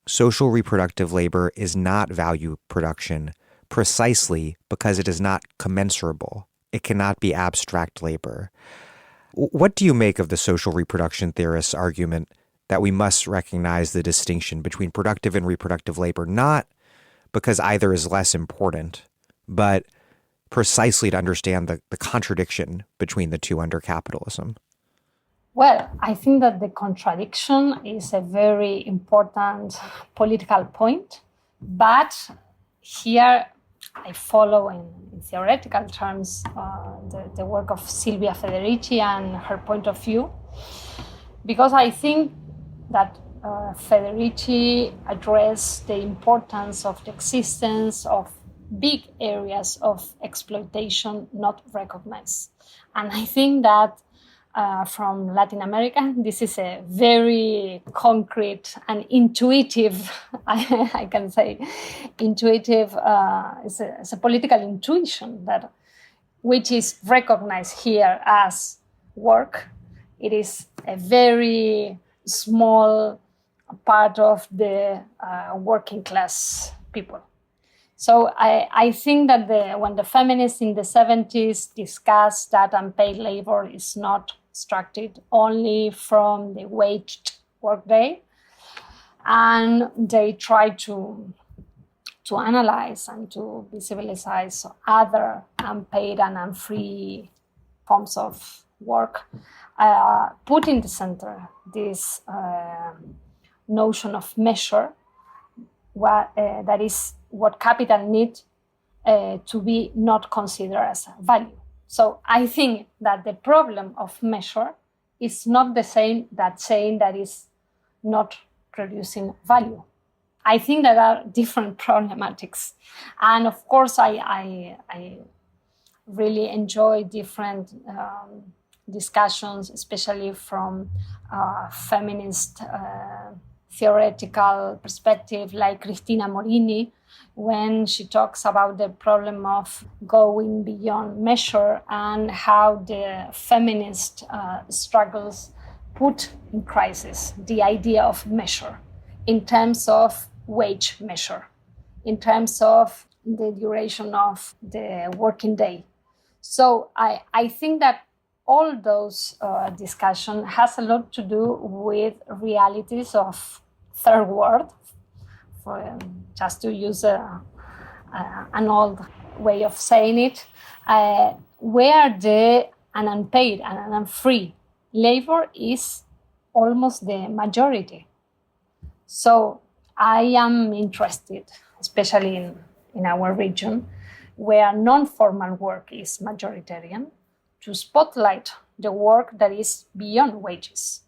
social reproductive labor is not value production precisely because it is not commensurable. It cannot be abstract labor. What do you make of the social reproduction theorists' argument that we must recognize the distinction between productive and reproductive labor, not because either is less important, but precisely to understand the contradiction between the two under capitalism? Well, I think that the contradiction is a very important political point, but here I follow in theoretical terms the work of Silvia Federici and her point of view, because I think that Federici addressed the importance of the existence of big areas of exploitation not recognized. And I think that from Latin America, this is a very concrete and intuitive, I can say, intuitive, it's a political intuition that which is recognized here as work. It is a very small part of the working class people. So I think that when the feminists in the 70s discussed that unpaid labor is not extracted only from the waged workday, and they try to analyze and to visibilize other unpaid and unfree forms of work, put in the center this notion of measure, that is what capital needs to be not considered as value. So I think that the problem of measure is not the same that saying that is not producing value. I think there are different problematics. And of course, I really enjoy different discussions, especially from feminist theoretical perspective, like Cristina Morini, when she talks about the problem of going beyond measure and how the feminist struggles put in crisis the idea of measure in terms of wage measure, in terms of the duration of the working day. So I think that all those discussion has a lot to do with realities of third world, just to use an old way of saying it, where an unpaid and an unfree labor is almost the majority. So I am interested, especially in our region, where non-formal work is majoritarian, to spotlight the work that is beyond wages.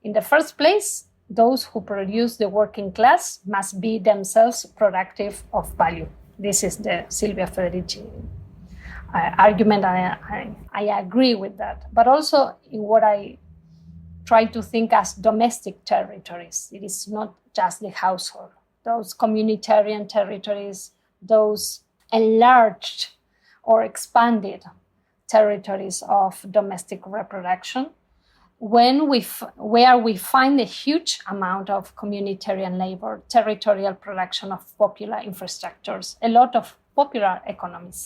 In the first place, those who produce the working class must be themselves productive of value. This is the Silvia Federici argument, and I agree with that. But also in what I try to think as domestic territories. It is not just the household. Those communitarian territories, those enlarged or expanded territories of domestic reproduction, where we find a huge amount of communitarian labor, territorial production of popular infrastructures, a lot of popular economies.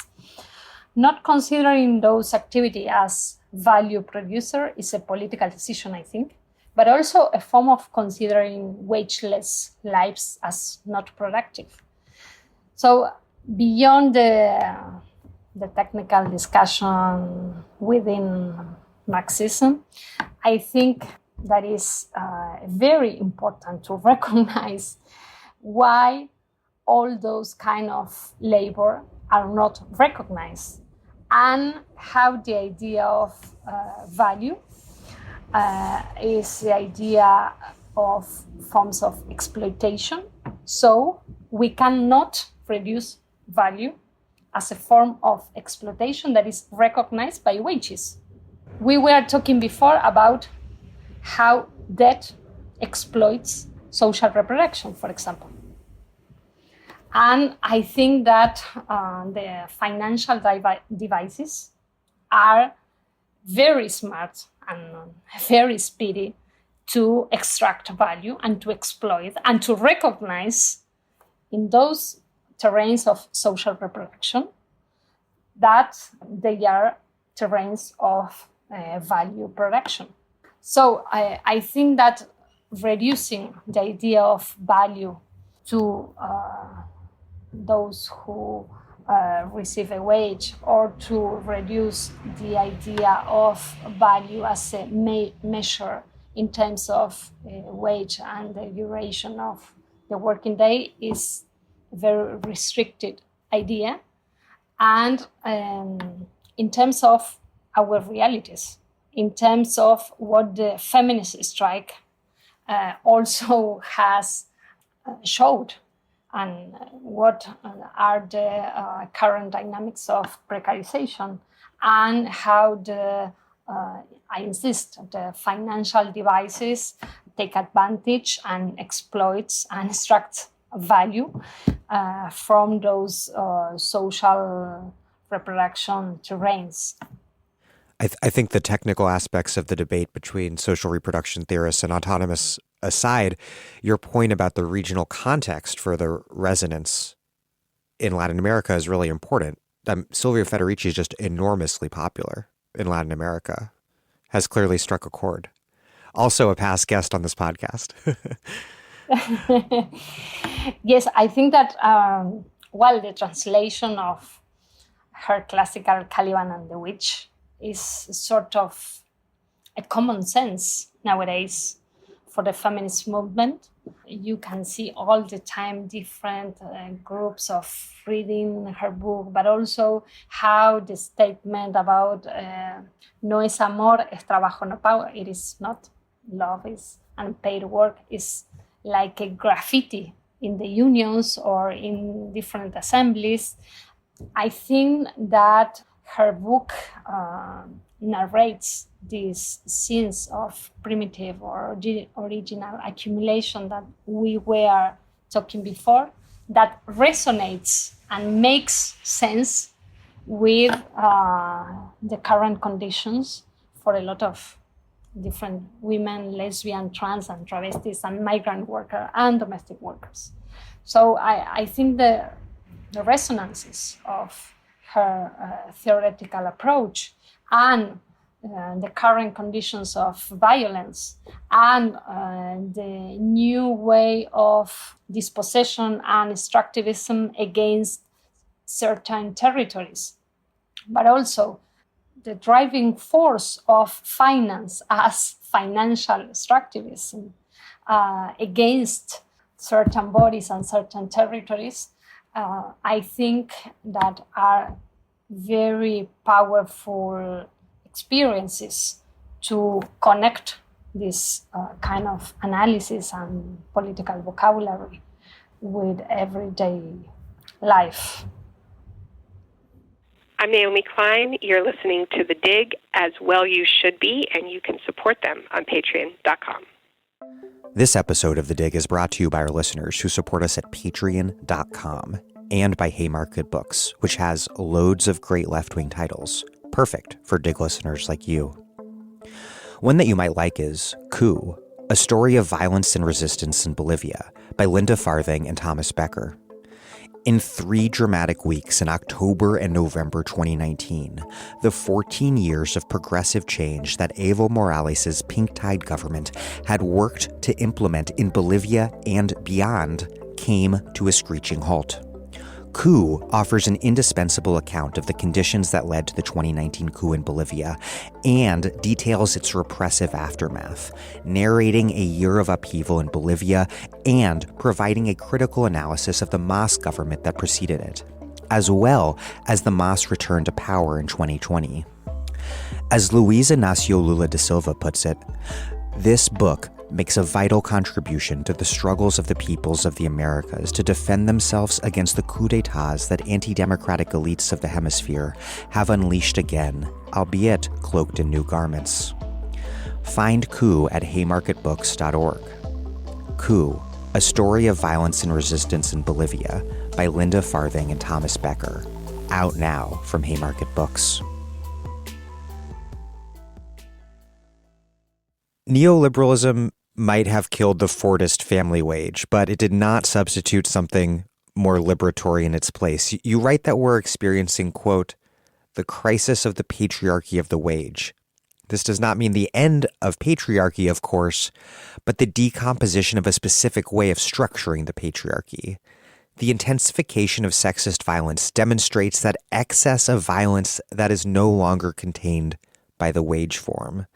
Not considering those activities as value producer is a political decision, I think, but also a form of considering wageless lives as not productive. So beyond the technical discussion within Marxism, I think that is very important to recognize why all those kind of labor are not recognized, and how the idea of value is the idea of forms of exploitation. So we cannot produce value as a form of exploitation that is recognized by wages. We were talking before about how debt exploits social reproduction, for example. And I think that the financial devices are very smart and very speedy to extract value and to exploit and to recognize in those terrains of social reproduction that they are terrains of value production. So I think that reducing the idea of value to those who receive a wage, or to reduce the idea of value as a measure in terms of wage and the duration of the working day, is a very restricted idea. And in terms of our realities, in terms of what the feminist strike also has showed, and what are the current dynamics of precarization, and how I insist, the financial devices take advantage and exploits and extract value from those social reproduction terrains. I think the technical aspects of the debate between social reproduction theorists and autonomists aside, your point about the regional context for the resonance in Latin America is really important. Silvio Federici is just enormously popular in Latin America, has clearly struck a chord. Also a past guest on this podcast. Yes, I think that, the translation of her classical Caliban and the Witch is sort of a common sense nowadays for the feminist movement. You can see all the time different groups of reading her book, but also how the statement about no es amor, es trabajo, no pago, it is not love, is unpaid work, is like a graffiti in the unions or in different assemblies. I think that her book narrates these scenes of primitive or original accumulation that we were talking before, that resonates and makes sense with the current conditions for a lot of different women, lesbian, trans, and travestis, and migrant workers, and domestic workers. So I think the resonances of her theoretical approach and the current conditions of violence and the new way of dispossession and extractivism against certain territories, but also the driving force of finance as financial extractivism against certain bodies and certain territories, I think that are very powerful experiences to connect this kind of analysis and political vocabulary with everyday life. I'm Naomi Klein. You're listening to The Dig, as well you should be, and you can support them on patreon.com. This episode of The Dig is brought to you by our listeners who support us at patreon.com and by Haymarket Books, which has loads of great left-wing titles, perfect for Dig listeners like you. One that you might like is Coup, a story of violence and resistance in Bolivia by Linda Farthing and Thomas Becker. In 3 dramatic weeks in October and November 2019, the 14 years of progressive change that Evo Morales' Pink Tide government had worked to implement in Bolivia and beyond came to a screeching halt. Coup offers an indispensable account of the conditions that led to the 2019 coup in Bolivia and details its repressive aftermath, narrating a year of upheaval in Bolivia and providing a critical analysis of the MAS government that preceded it, as well as the MAS return to power in 2020. As Luiz Inácio Lula da Silva puts it, this book makes a vital contribution to the struggles of the peoples of the Americas to defend themselves against the coups d'etats that anti-democratic elites of the hemisphere have unleashed again, albeit cloaked in new garments. Find Coup at haymarketbooks.org. Coup, A Story of Violence and Resistance in Bolivia by Linda Farthing and Thomas Becker. Out now from Haymarket Books. Neoliberalism might have killed the Fordist family wage, but it did not substitute something more liberatory in its place. You write that we're experiencing, quote, the crisis of the patriarchy of the wage. This does not mean the end of patriarchy, of course, but the decomposition of a specific way of structuring the patriarchy. The intensification of sexist violence demonstrates that excess of violence that is no longer contained by the wage form.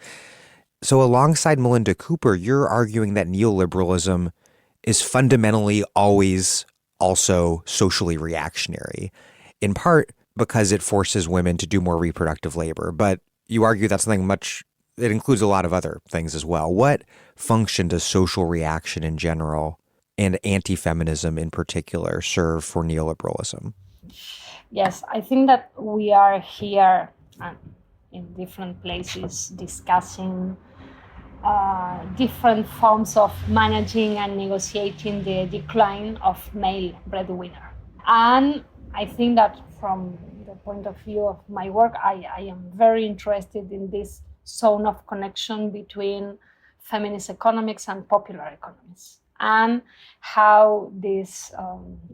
So alongside Melinda Cooper, you're arguing that neoliberalism is fundamentally always also socially reactionary, in part because it forces women to do more reproductive labor. But you argue that's something it includes a lot of other things as well. What function does social reaction in general and anti-feminism in particular serve for neoliberalism? Yes, I think that we are here in different places discussing different forms of managing and negotiating the decline of male breadwinner. And I think that from the point of view of my work, I am very interested in this zone of connection between feminist economics and popular economics, and how these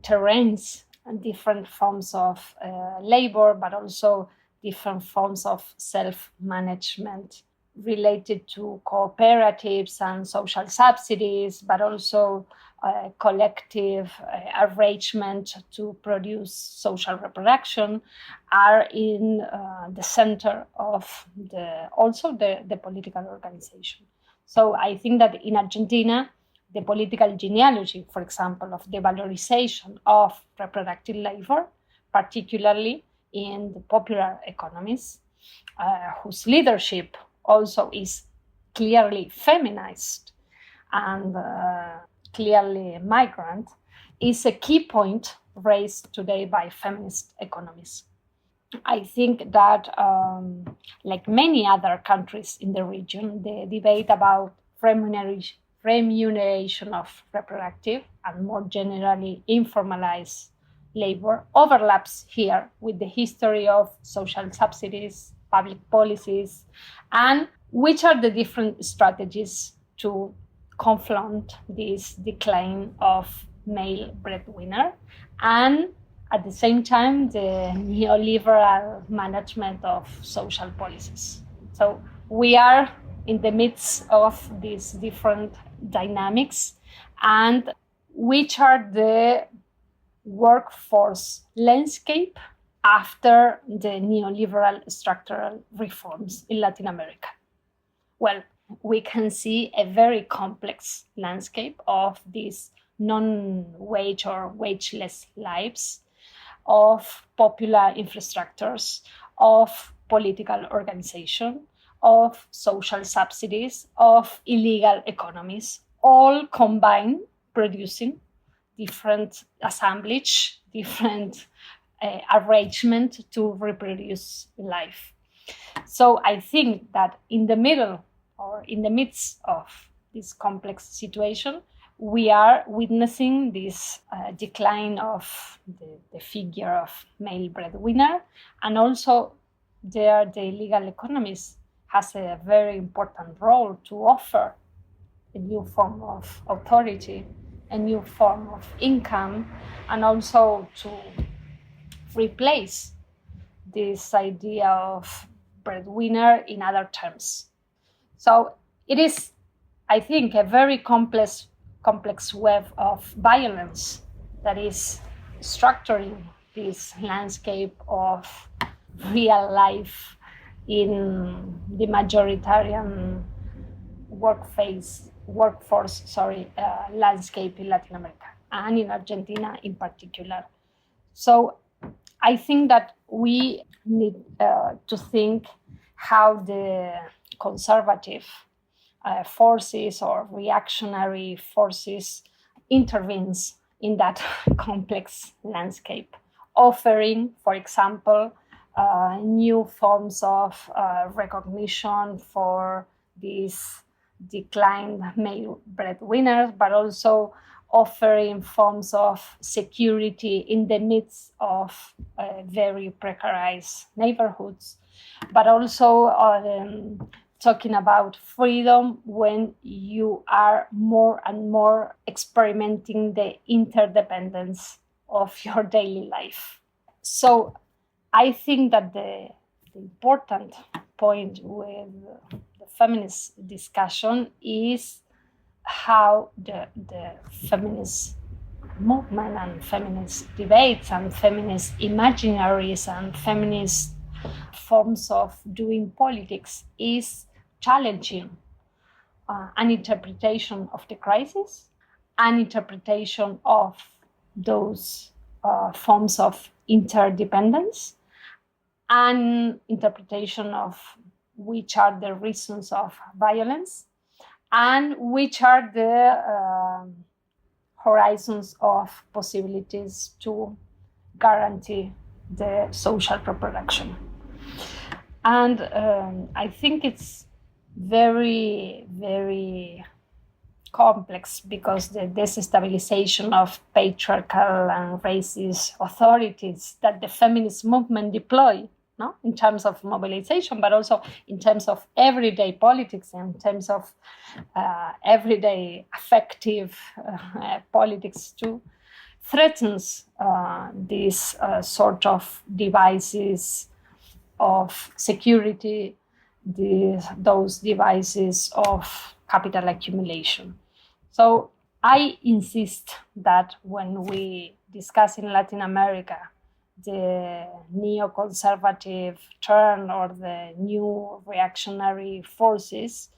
terrains and different forms of labor, but also different forms of self-management related to cooperatives and social subsidies, but also collective arrangement to produce social reproduction, are in the center of the political organization. So I think that in Argentina, the political genealogy, for example, of the valorization of reproductive labor, particularly in the popular economies, whose leadership also is clearly feminized and clearly migrant, is a key point raised today by feminist economists. I think that, like many other countries in the region, the debate about remuneration of reproductive and more generally informalized labor overlaps here with the history of social subsidies, public policies, and which are the different strategies to confront this decline of male breadwinner, and at the same time, the neoliberal management of social policies. So we are in the midst of these different dynamics, and which are the workforce landscape after the neoliberal structural reforms in Latin America. Well, we can see a very complex landscape of these non-wage or wageless lives, of popular infrastructures, of political organization, of social subsidies, of illegal economies, all combined producing different assemblage, different arrangement to reproduce life. So I think that in the middle or in the midst of this complex situation, we are witnessing this decline of the figure of male breadwinner, and also the illegal economies has a very important role to offer a new form of authority, a new form of income, and also to replace this idea of breadwinner in other terms. So it is, I think, a very complex web of violence that is structuring this landscape of real life in the majoritarian workforce landscape in Latin America and in Argentina in particular. So I think that we need to think how the conservative forces or reactionary forces intervenes in that complex landscape, offering, for example, new forms of recognition for these declined male breadwinners, but also offering forms of security in the midst of very precarized neighborhoods, but also talking about freedom when you are more and more experimenting the interdependence of your daily life. So I think that the important point with the feminist discussion is how the feminist movement and feminist debates and feminist imaginaries and feminist forms of doing politics is challenging an interpretation of the crisis, an interpretation of those forms of interdependence, an interpretation of which are the reasons of violence and which are the horizons of possibilities to guarantee the social reproduction. And I think it's very, very complex because the destabilization of patriarchal and racist authorities that the feminist movement deploy, no? In terms of mobilization, but also in terms of everyday politics, in terms of everyday affective politics too, threatens these sort of devices of security, those devices of capital accumulation. So I insist that when we discuss in Latin America the neoconservative turn or the new reactionary forces,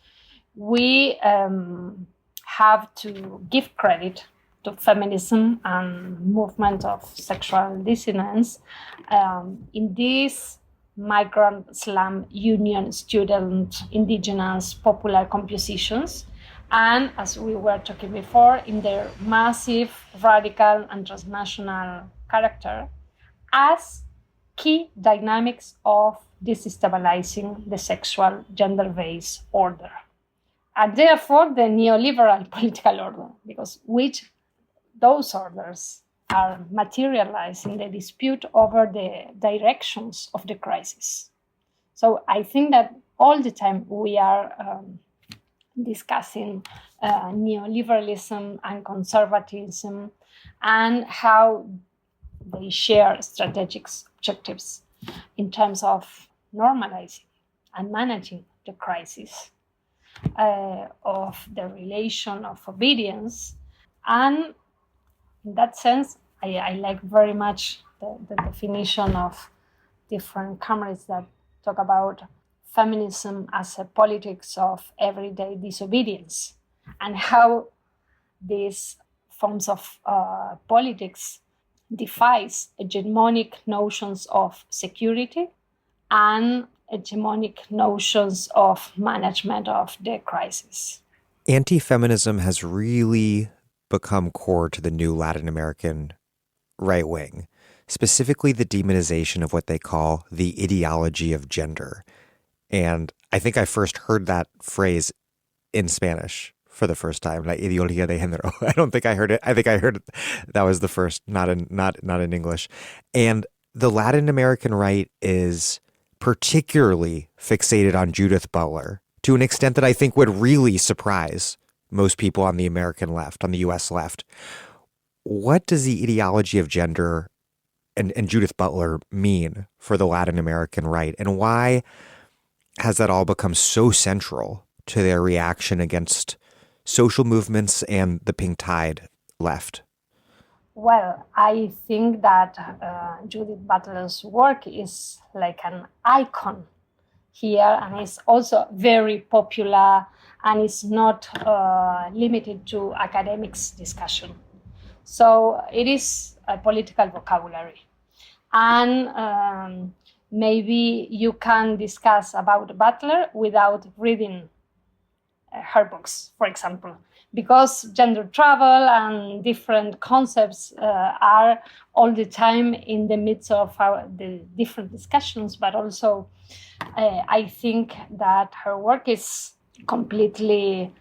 we have to give credit to feminism and movement of sexual dissonance in these migrant slum union student indigenous popular compositions, and as we were talking before, in their massive radical and transnational character as key dynamics of destabilizing the sexual gender-based order, and therefore the neoliberal political order, because which those orders are materialized in the dispute over the directions of the crisis. So I think that all the time we are discussing neoliberalism and conservatism and how they share strategic objectives in terms of normalizing and managing the crisis, of the relation of obedience. And in that sense, I like very much the definition of different comrades that talk about feminism as a politics of everyday disobedience, and how these forms of politics defies hegemonic notions of security and hegemonic notions of management of the crisis. Anti-feminism has really become core to the new Latin American right wing, specifically the demonization of what they call the ideology of gender. And I think I first heard that phrase in Spanish for the first time, la ideología de género. I don't think I heard it. I think I heard it. That was the first, not in English. And the Latin American right is particularly fixated on Judith Butler to an extent that I think would really surprise most people on the American left, on the U.S. left. What does the ideology of gender and Judith Butler mean for the Latin American right? And why has that all become so central to their reaction against social movements and the pink tide left? Well, I think that Judith Butler's work is like an icon here, and it's also very popular, and it's not limited to academics discussion. So it is a political vocabulary. And maybe you can discuss about Butler without reading her books, for example, because gender travel and different concepts are all the time in the midst of the different discussions, but also I think that her work is completely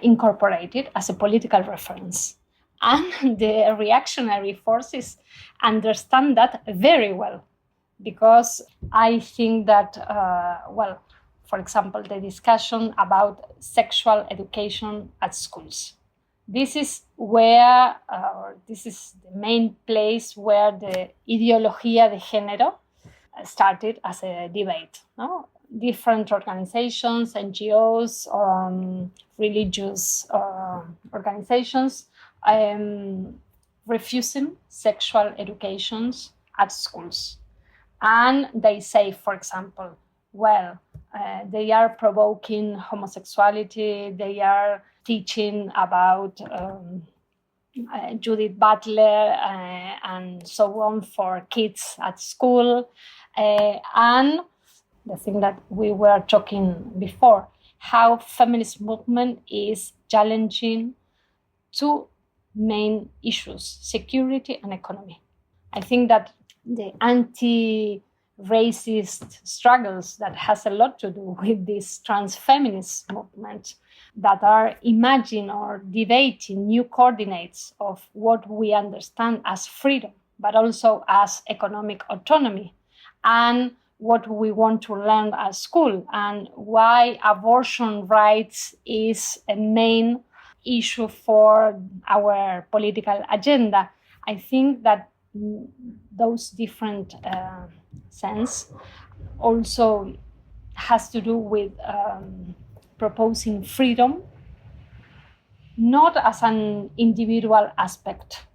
incorporated as a political reference. And the reactionary forces understand that very well, because I think that, for example, the discussion about sexual education at schools. This is where, this is the main place where the ideología de género started as a debate. No? Different organizations, NGOs, religious organizations refusing sexual educations at schools. And they say, for example, they are provoking homosexuality, they are teaching about Judith Butler and so on for kids at school. And the thing that we were talking before, how feminist movement is challenging two main issues, security and economy. I think that the anti-racist struggles that has a lot to do with this trans-feminist movement that are imagining or debating new coordinates of what we understand as freedom, but also as economic autonomy, and what we want to learn at school, and why abortion rights is a main issue for our political agenda. I think that those different sense also has to do with proposing freedom, not as an individual aspect,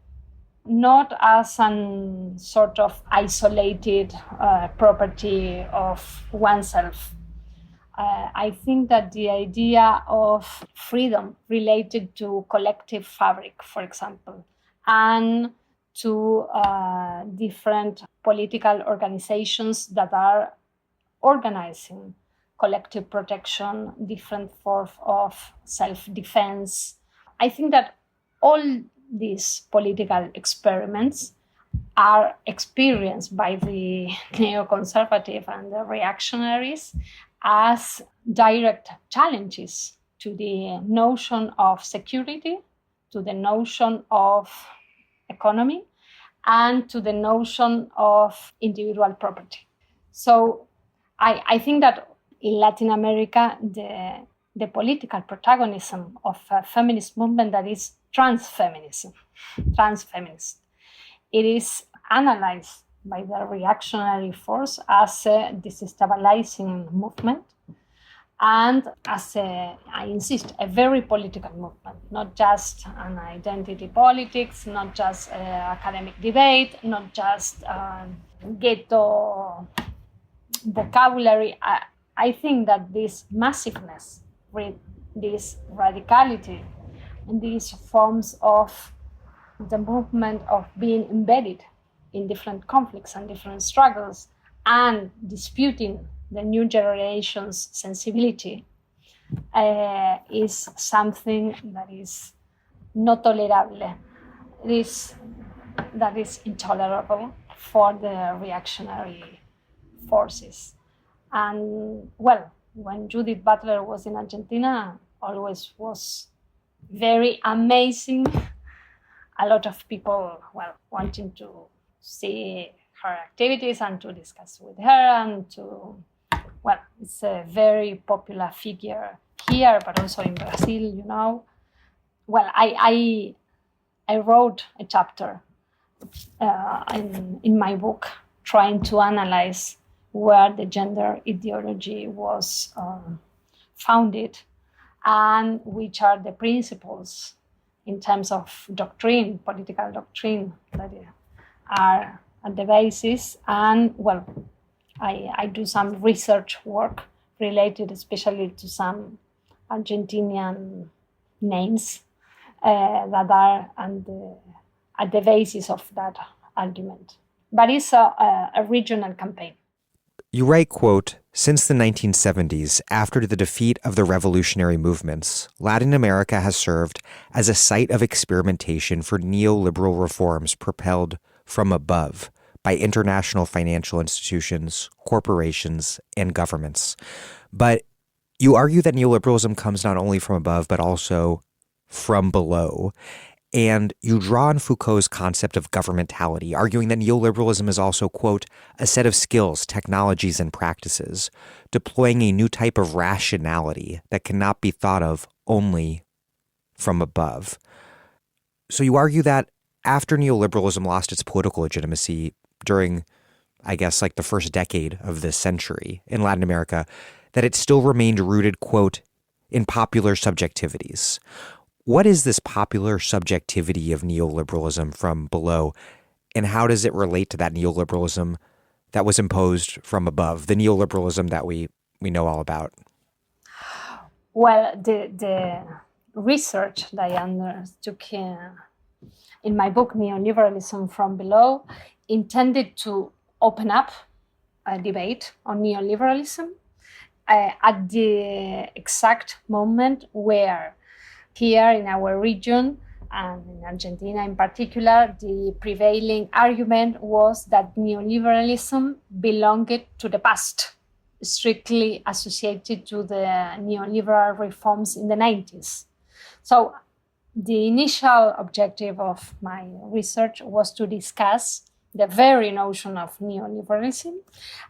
not as an sort of isolated property of oneself. I think that the idea of freedom related to collective fabric, for example, and to different political organizations that are organizing collective protection, different forms of self-defense. I think that all these political experiments are experienced by the neoconservative and the reactionaries as direct challenges to the notion of security, to the notion of economy, and to the notion of individual property. So I think that in Latin America, the political protagonism of a feminist movement that is transfeminist, it is analyzed by the reactionary force as a destabilizing movement and as I insist, a very political movement, not just an identity politics, not just academic debate, not just ghetto vocabulary. I think that this massiveness, this radicality, and these forms of the movement of being embedded in different conflicts and different struggles and disputing the new generation's sensibility is something that is not tolerable. That is intolerable for the reactionary forces. And when Judith Butler was in Argentina, always was very amazing. A lot of people, wanting to see her activities and to discuss with her and to, it's a very popular figure here, but also in Brazil, you know. I wrote a chapter in my book trying to analyze where the gender ideology was founded and which are the principles in terms of doctrine, political doctrine, that are at the basis. And I do some research work related especially to some Argentinian names that are at the basis of that argument. But it's a regional campaign. You write, quote, "Since the 1970s, after the defeat of the revolutionary movements, Latin America has served as a site of experimentation for neoliberal reforms propelled from above by international financial institutions, corporations, and governments." But you argue that neoliberalism comes not only from above, but also from below. And you draw on Foucault's concept of governmentality, arguing that neoliberalism is also, quote, "a set of skills, technologies, and practices, deploying a new type of rationality that cannot be thought of only from above." So you argue that after neoliberalism lost its political legitimacy during, I guess, like the first decade of this century in Latin America, that it still remained rooted, quote, "in popular subjectivities." What is this popular subjectivity of neoliberalism from below, and how does it relate to that neoliberalism that was imposed from above, the neoliberalism that we know all about? Well, the research that I undertook in my book, Neoliberalism from Below, intended to open up a debate on neoliberalism at the exact moment where here in our region, and in Argentina in particular, the prevailing argument was that neoliberalism belonged to the past, strictly associated to the neoliberal reforms in the 90s. So the initial objective of my research was to discuss the very notion of neoliberalism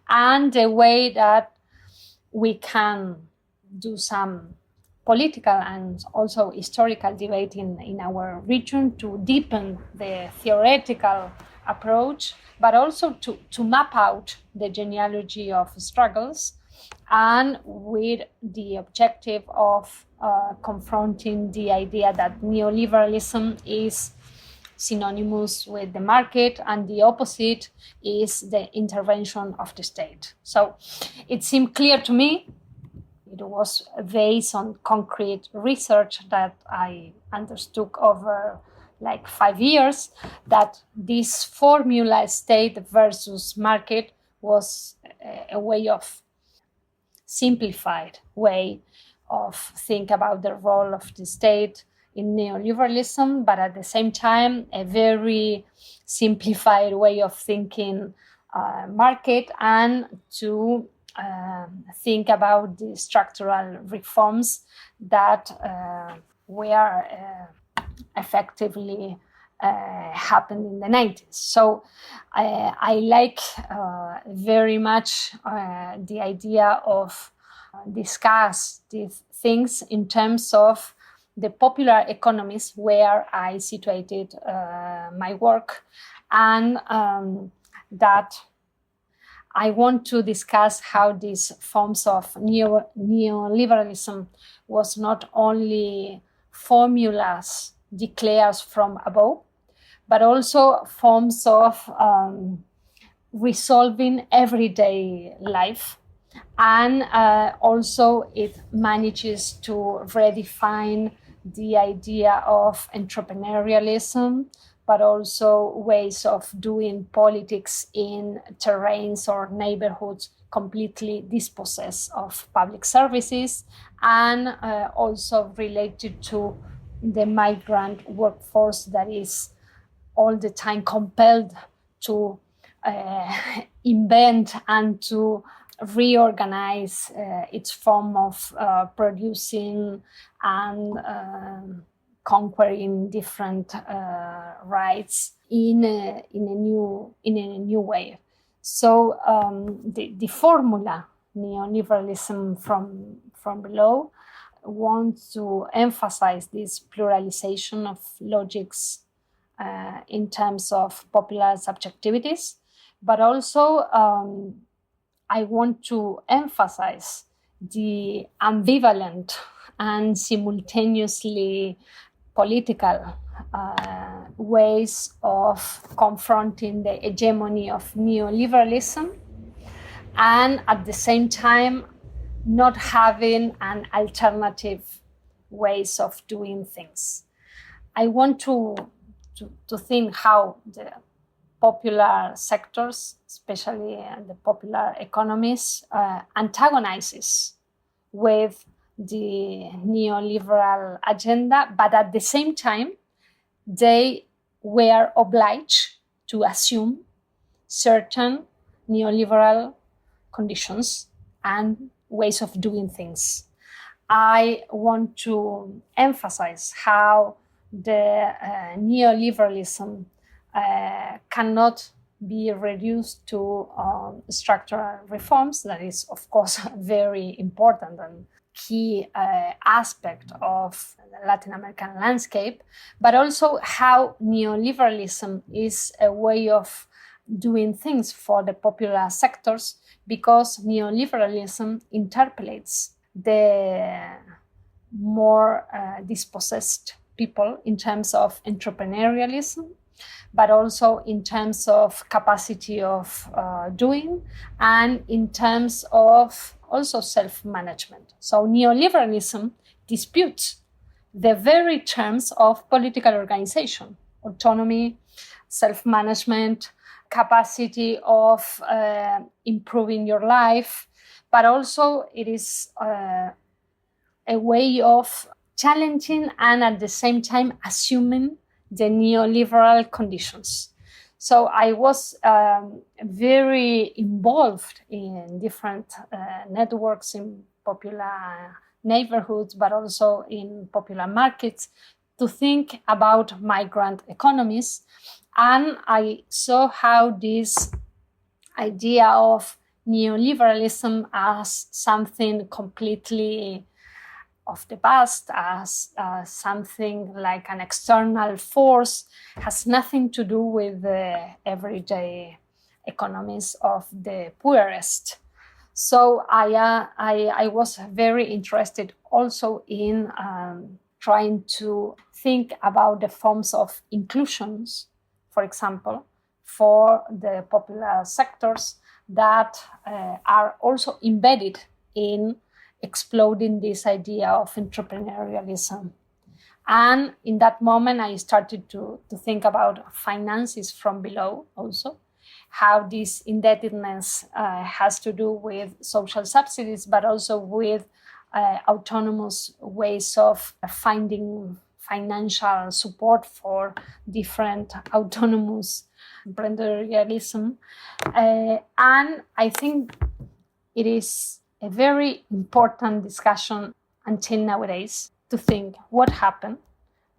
and the way that we can do some political and also historical debate in our region to deepen the theoretical approach, but also to map out the genealogy of struggles, and with the objective of confronting the idea that neoliberalism is synonymous with the market and the opposite is the intervention of the state. So it seemed clear to me, it was based on concrete research that I undertook over like 5 years, that this formula state versus market was a way of simplified way of think about the role of the state in neoliberalism, but at the same time, a very simplified way of thinking market, and to think about the structural reforms that were effectively happened in the 90s. So I like very much the idea of discuss these things in terms of the popular economies where I situated my work, and that I want to discuss how these forms of neoliberalism was not only formulas declared from above, but also forms of resolving everyday life. And also it manages to redefine the idea of entrepreneurialism, but also ways of doing politics in terrains or neighborhoods completely dispossessed of public services, and also related to the migrant workforce that is all the time compelled to invent and to reorganize its form of producing and conquering different rights in a new way. So the formula neoliberalism from below wants to emphasize this pluralization of logics in terms of popular subjectivities, but also I want to emphasize the ambivalent and simultaneously political ways of confronting the hegemony of neoliberalism, and at the same time not having an alternative ways of doing things. I want to think how the popular sectors, especially the popular economies, antagonizes with the neoliberal agenda, but at the same time, they were obliged to assume certain neoliberal conditions and ways of doing things. I want to emphasize how the neoliberalism cannot be reduced to structural reforms. That is, of course, very important and key aspect of the Latin American landscape, but also how neoliberalism is a way of doing things for the popular sectors, because neoliberalism interpolates the more dispossessed people in terms of entrepreneurialism, but also in terms of capacity of doing, and in terms of also self-management. So neoliberalism disputes the very terms of political organization, autonomy, self-management, capacity of improving your life, but also it is a way of challenging and at the same time assuming the neoliberal conditions. So I was very involved in different networks in popular neighborhoods, but also in popular markets, to think about migrant economies. And I saw how this idea of neoliberalism as something completely of the past, as something like an external force, has nothing to do with the everyday economies of the poorest. So I was very interested also in trying to think about the forms of inclusions, for example, for the popular sectors that are also embedded in exploding this idea of entrepreneurialism. And in that moment, I started to think about finances from below also, how this indebtedness has to do with social subsidies, but also with autonomous ways of finding financial support for different autonomous entrepreneurialism. And I think it is a very important discussion until nowadays to think what happened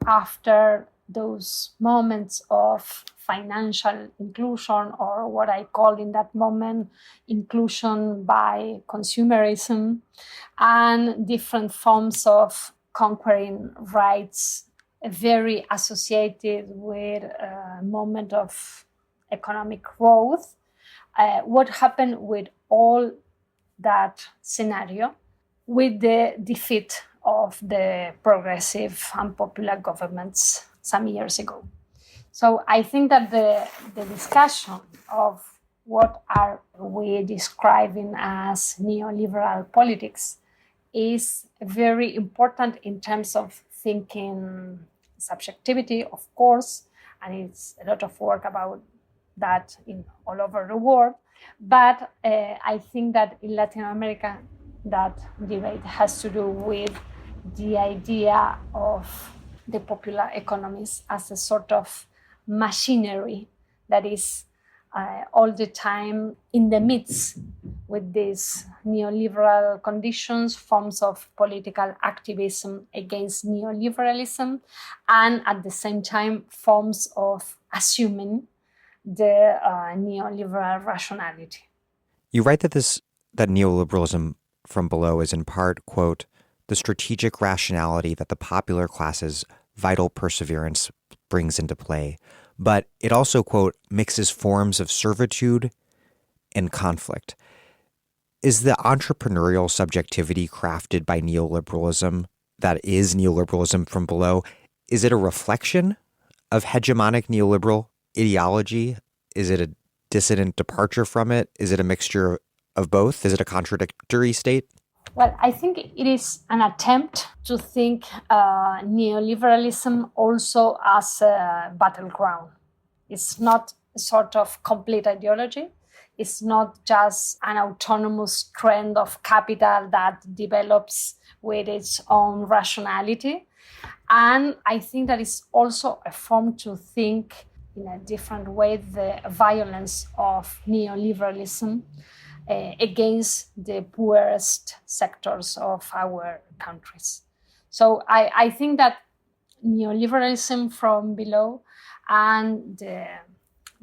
after those moments of financial inclusion, or what I call in that moment inclusion by consumerism, and different forms of conquering rights, very associated with a moment of economic growth. What happened with all that scenario with the defeat of the progressive and popular governments some years ago? So I think that the discussion of what are we describing as neoliberal politics is very important in terms of thinking subjectivity, of course, and it's a lot of work about that in all over the world. But I think that in Latin America, that debate has to do with the idea of the popular economies as a sort of machinery that is all the time in the midst with these neoliberal conditions, forms of political activism against neoliberalism, and at the same time forms of assuming the neoliberal rationality. You write that neoliberalism from below is in part, quote, the strategic rationality that the popular class's vital perseverance brings into play, but it also, quote, mixes forms of servitude and conflict. Is the entrepreneurial subjectivity crafted by neoliberalism, that is neoliberalism from below, is it a reflection of hegemonic neoliberal ideology? Is it a dissident departure from it? Is it a mixture of both? Is it a contradictory state? Well, I think it is an attempt to think neoliberalism also as a battleground. It's not a sort of complete ideology. It's not just an autonomous trend of capital that develops with its own rationality. And I think that it's also a form to think in a different way the violence of neoliberalism against the poorest sectors of our countries. So I think that neoliberalism from below and the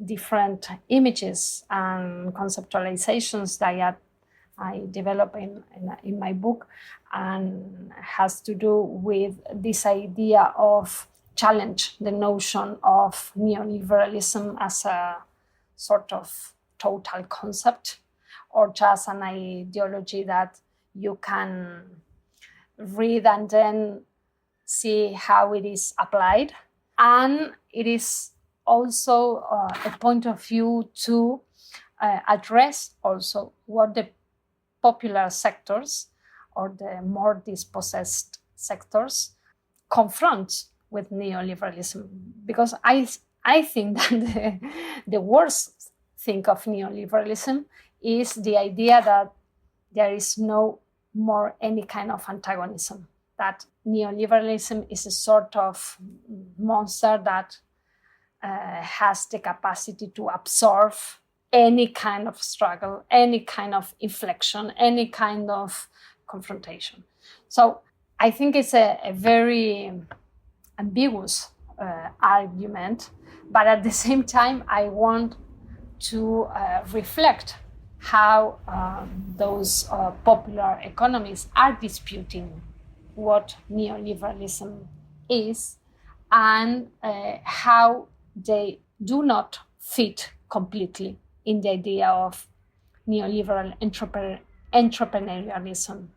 different images and conceptualizations that I develop in my book and has to do with this idea of challenge the notion of neoliberalism as a sort of total concept or just an ideology that you can read and then see how it is applied. And it is also a point of view to address also what the popular sectors or the more dispossessed sectors confront with neoliberalism. Because I think that the worst thing of neoliberalism is the idea that there is no more any kind of antagonism, that neoliberalism is a sort of monster that has the capacity to absorb any kind of struggle, any kind of inflection, any kind of confrontation. So I think it's a very ambiguous argument, but at the same time, I want to reflect how those popular economists are disputing what neoliberalism is and how they do not fit completely in the idea of neoliberal entrepreneurialism.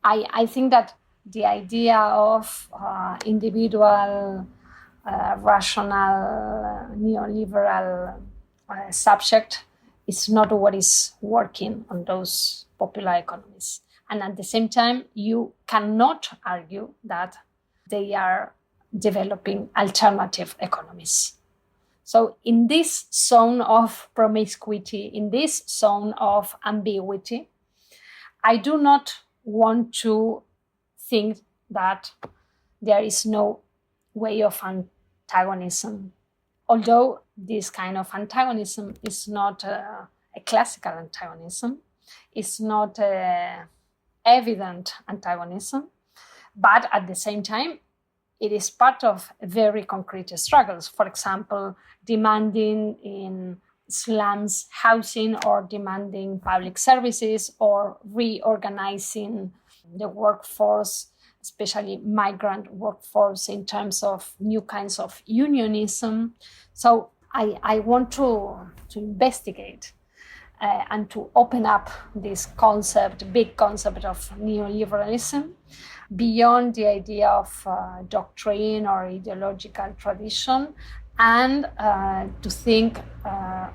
I think that the idea of individual, rational, neoliberal subject is not what is working on those popular economies. And at the same time, you cannot argue that they are developing alternative economies. So in this zone of promiscuity, in this zone of ambiguity, I do not want to think that there is no way of antagonism, although this kind of antagonism is not a classical antagonism, it's not evident antagonism, but at the same time, it is part of very concrete struggles. For example, demanding in slums housing or demanding public services or reorganizing the workforce, especially migrant workforce, in terms of new kinds of unionism. So I want to investigate and to open up this concept, big concept of neoliberalism, beyond the idea of doctrine or ideological tradition, and to think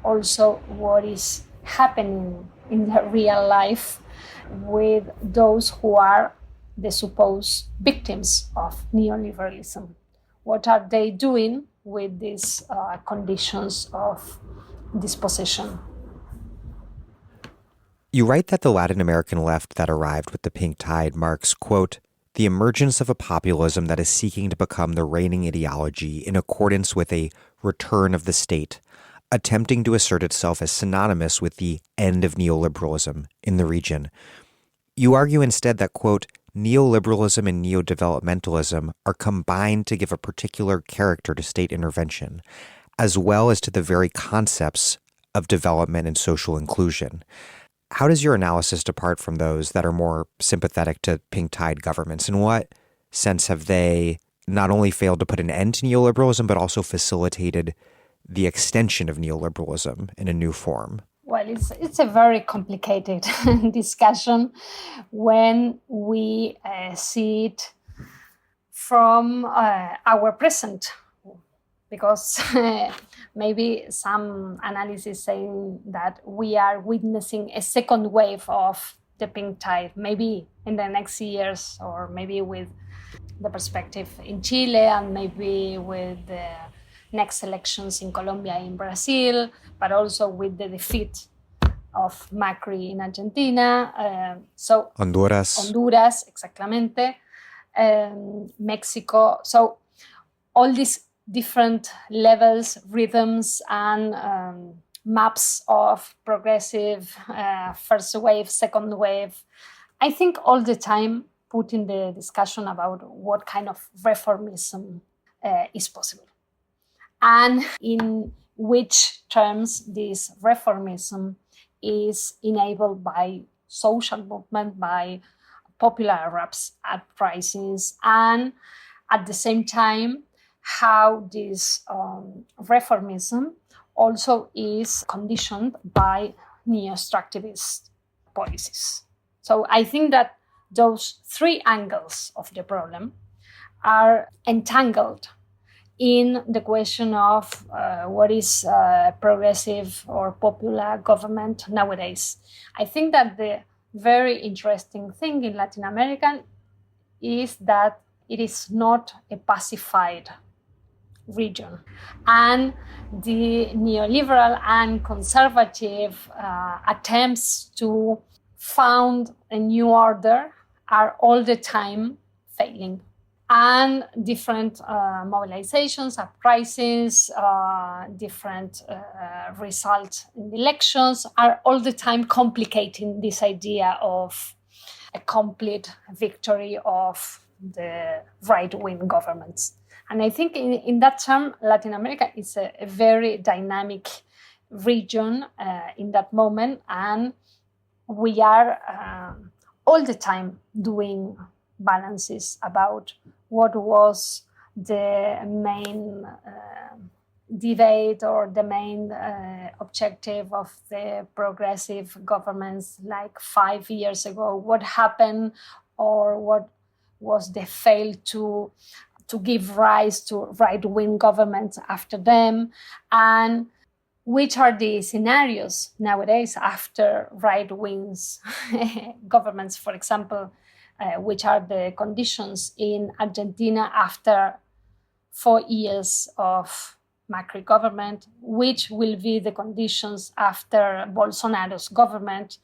also what is happening in the real life with those who are the supposed victims of neoliberalism. What are they doing with these conditions of dispossession? You write that the Latin American left that arrived with the pink tide marks, quote, the emergence of a populism that is seeking to become the reigning ideology in accordance with a return of the state, attempting to assert itself as synonymous with the end of neoliberalism in the region. You argue instead that, quote, neoliberalism and neodevelopmentalism are combined to give a particular character to state intervention, as well as to the very concepts of development and social inclusion. How does your analysis depart from those that are more sympathetic to pink tide governments? In what sense have they not only failed to put an end to neoliberalism, but also facilitated the extension of neoliberalism in a new form? Well, it's a very complicated discussion when we see it from our present, because maybe some analysis saying that we are witnessing a second wave of the pink tide, maybe in the next years, or maybe with the perspective in Chile, and maybe with the next elections in Colombia, in Brazil, but also with the defeat of Macri in Argentina. Honduras, exactamente. Mexico. So all these different levels, rhythms, and maps of progressive first wave, second wave, I think all the time put in the discussion about what kind of reformism is possible. And in which terms this reformism is enabled by social movement, by popular uprisings, and at the same time, how this reformism also is conditioned by neo-extractivist policies. So I think that those three angles of the problem are entangled in the question of what is progressive or popular government nowadays. I think that the very interesting thing in Latin America is that it is not a pacified region. And the neoliberal and conservative attempts to found a new order are all the time failing. And different mobilizations, uprisings, different results in the elections are all the time complicating this idea of a complete victory of the right-wing governments. And I think in that term, Latin America is a very dynamic region in that moment. And we are all the time doing balances about what was the main debate or the main objective of the progressive governments like 5 years ago, what happened or what was the fail to give rise to right-wing governments after them, and which are the scenarios nowadays after right-wing governments, for example, which are the conditions in Argentina after 4 years of Macri government, which will be the conditions after Bolsonaro's government,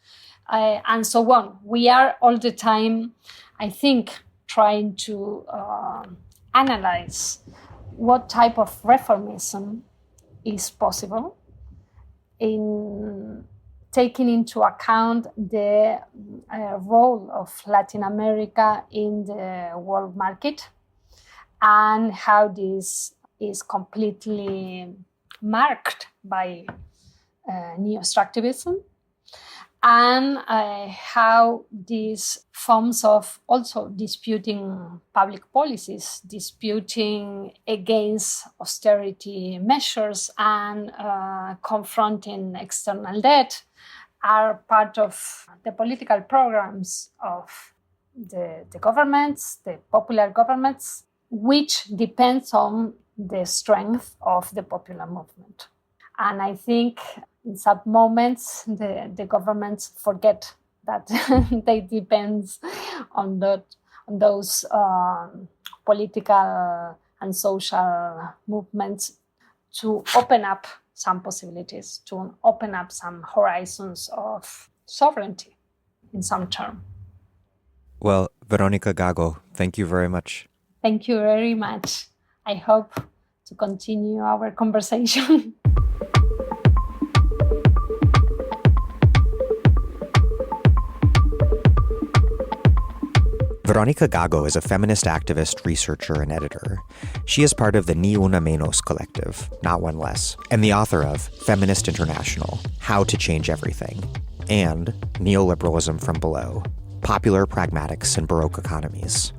and so on. We are all the time, I think, trying to analyze what type of reformism is possible in taking into account the role of Latin America in the world market and how this is completely marked by neo-extractivism, and how these forms of also disputing public policies, disputing against austerity measures and confronting external debt are part of the political programs of the governments, the popular governments, which depends on the strength of the popular movement. And I think in some moments, the governments forget that they depend on those political and social movements to open up some possibilities, to open up some horizons of sovereignty in some term. Well, Verónica Gago, thank you very much. Thank you very much. I hope to continue our conversation. Verónica Gago is a feminist activist, researcher, and editor. She is part of the Ni Una Menos collective, Not One Less, and the author of Feminist International, How to Change Everything, and Neoliberalism from Below, Popular Pragmatics in Baroque Economies.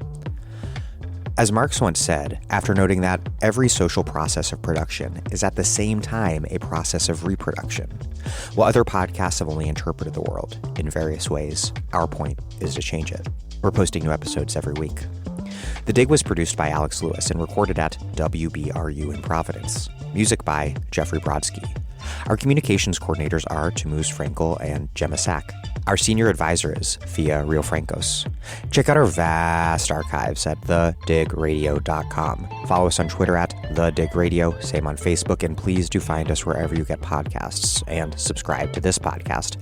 As Marx once said, after noting that every social process of production is at the same time a process of reproduction, while other podcasts have only interpreted the world in various ways, our point is to change it. We're posting new episodes every week. The Dig was produced by Alex Lewis and recorded at WBRU in Providence. Music by Jeffrey Brodsky. Our communications coordinators are Tamuz Frankel and Gemma Sack. Our senior advisor is Fia Riofrancos. Check out our vast archives at thedigradio.com. Follow us on Twitter at thedigradio, same on Facebook, and please do find us wherever you get podcasts and subscribe to this podcast.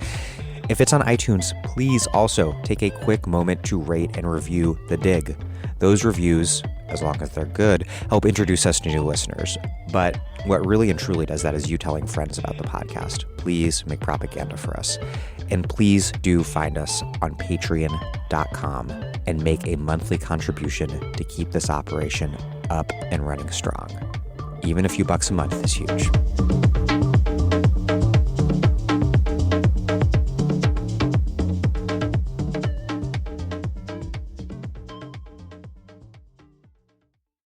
If it's on iTunes, please also take a quick moment to rate and review The Dig. Those reviews, as long as they're good, help introduce us to new listeners. But what really and truly does that is you telling friends about the podcast. Please make propaganda for us. And please do find us on patreon.com and make a monthly contribution to keep this operation up and running strong. Even a few bucks a month is huge.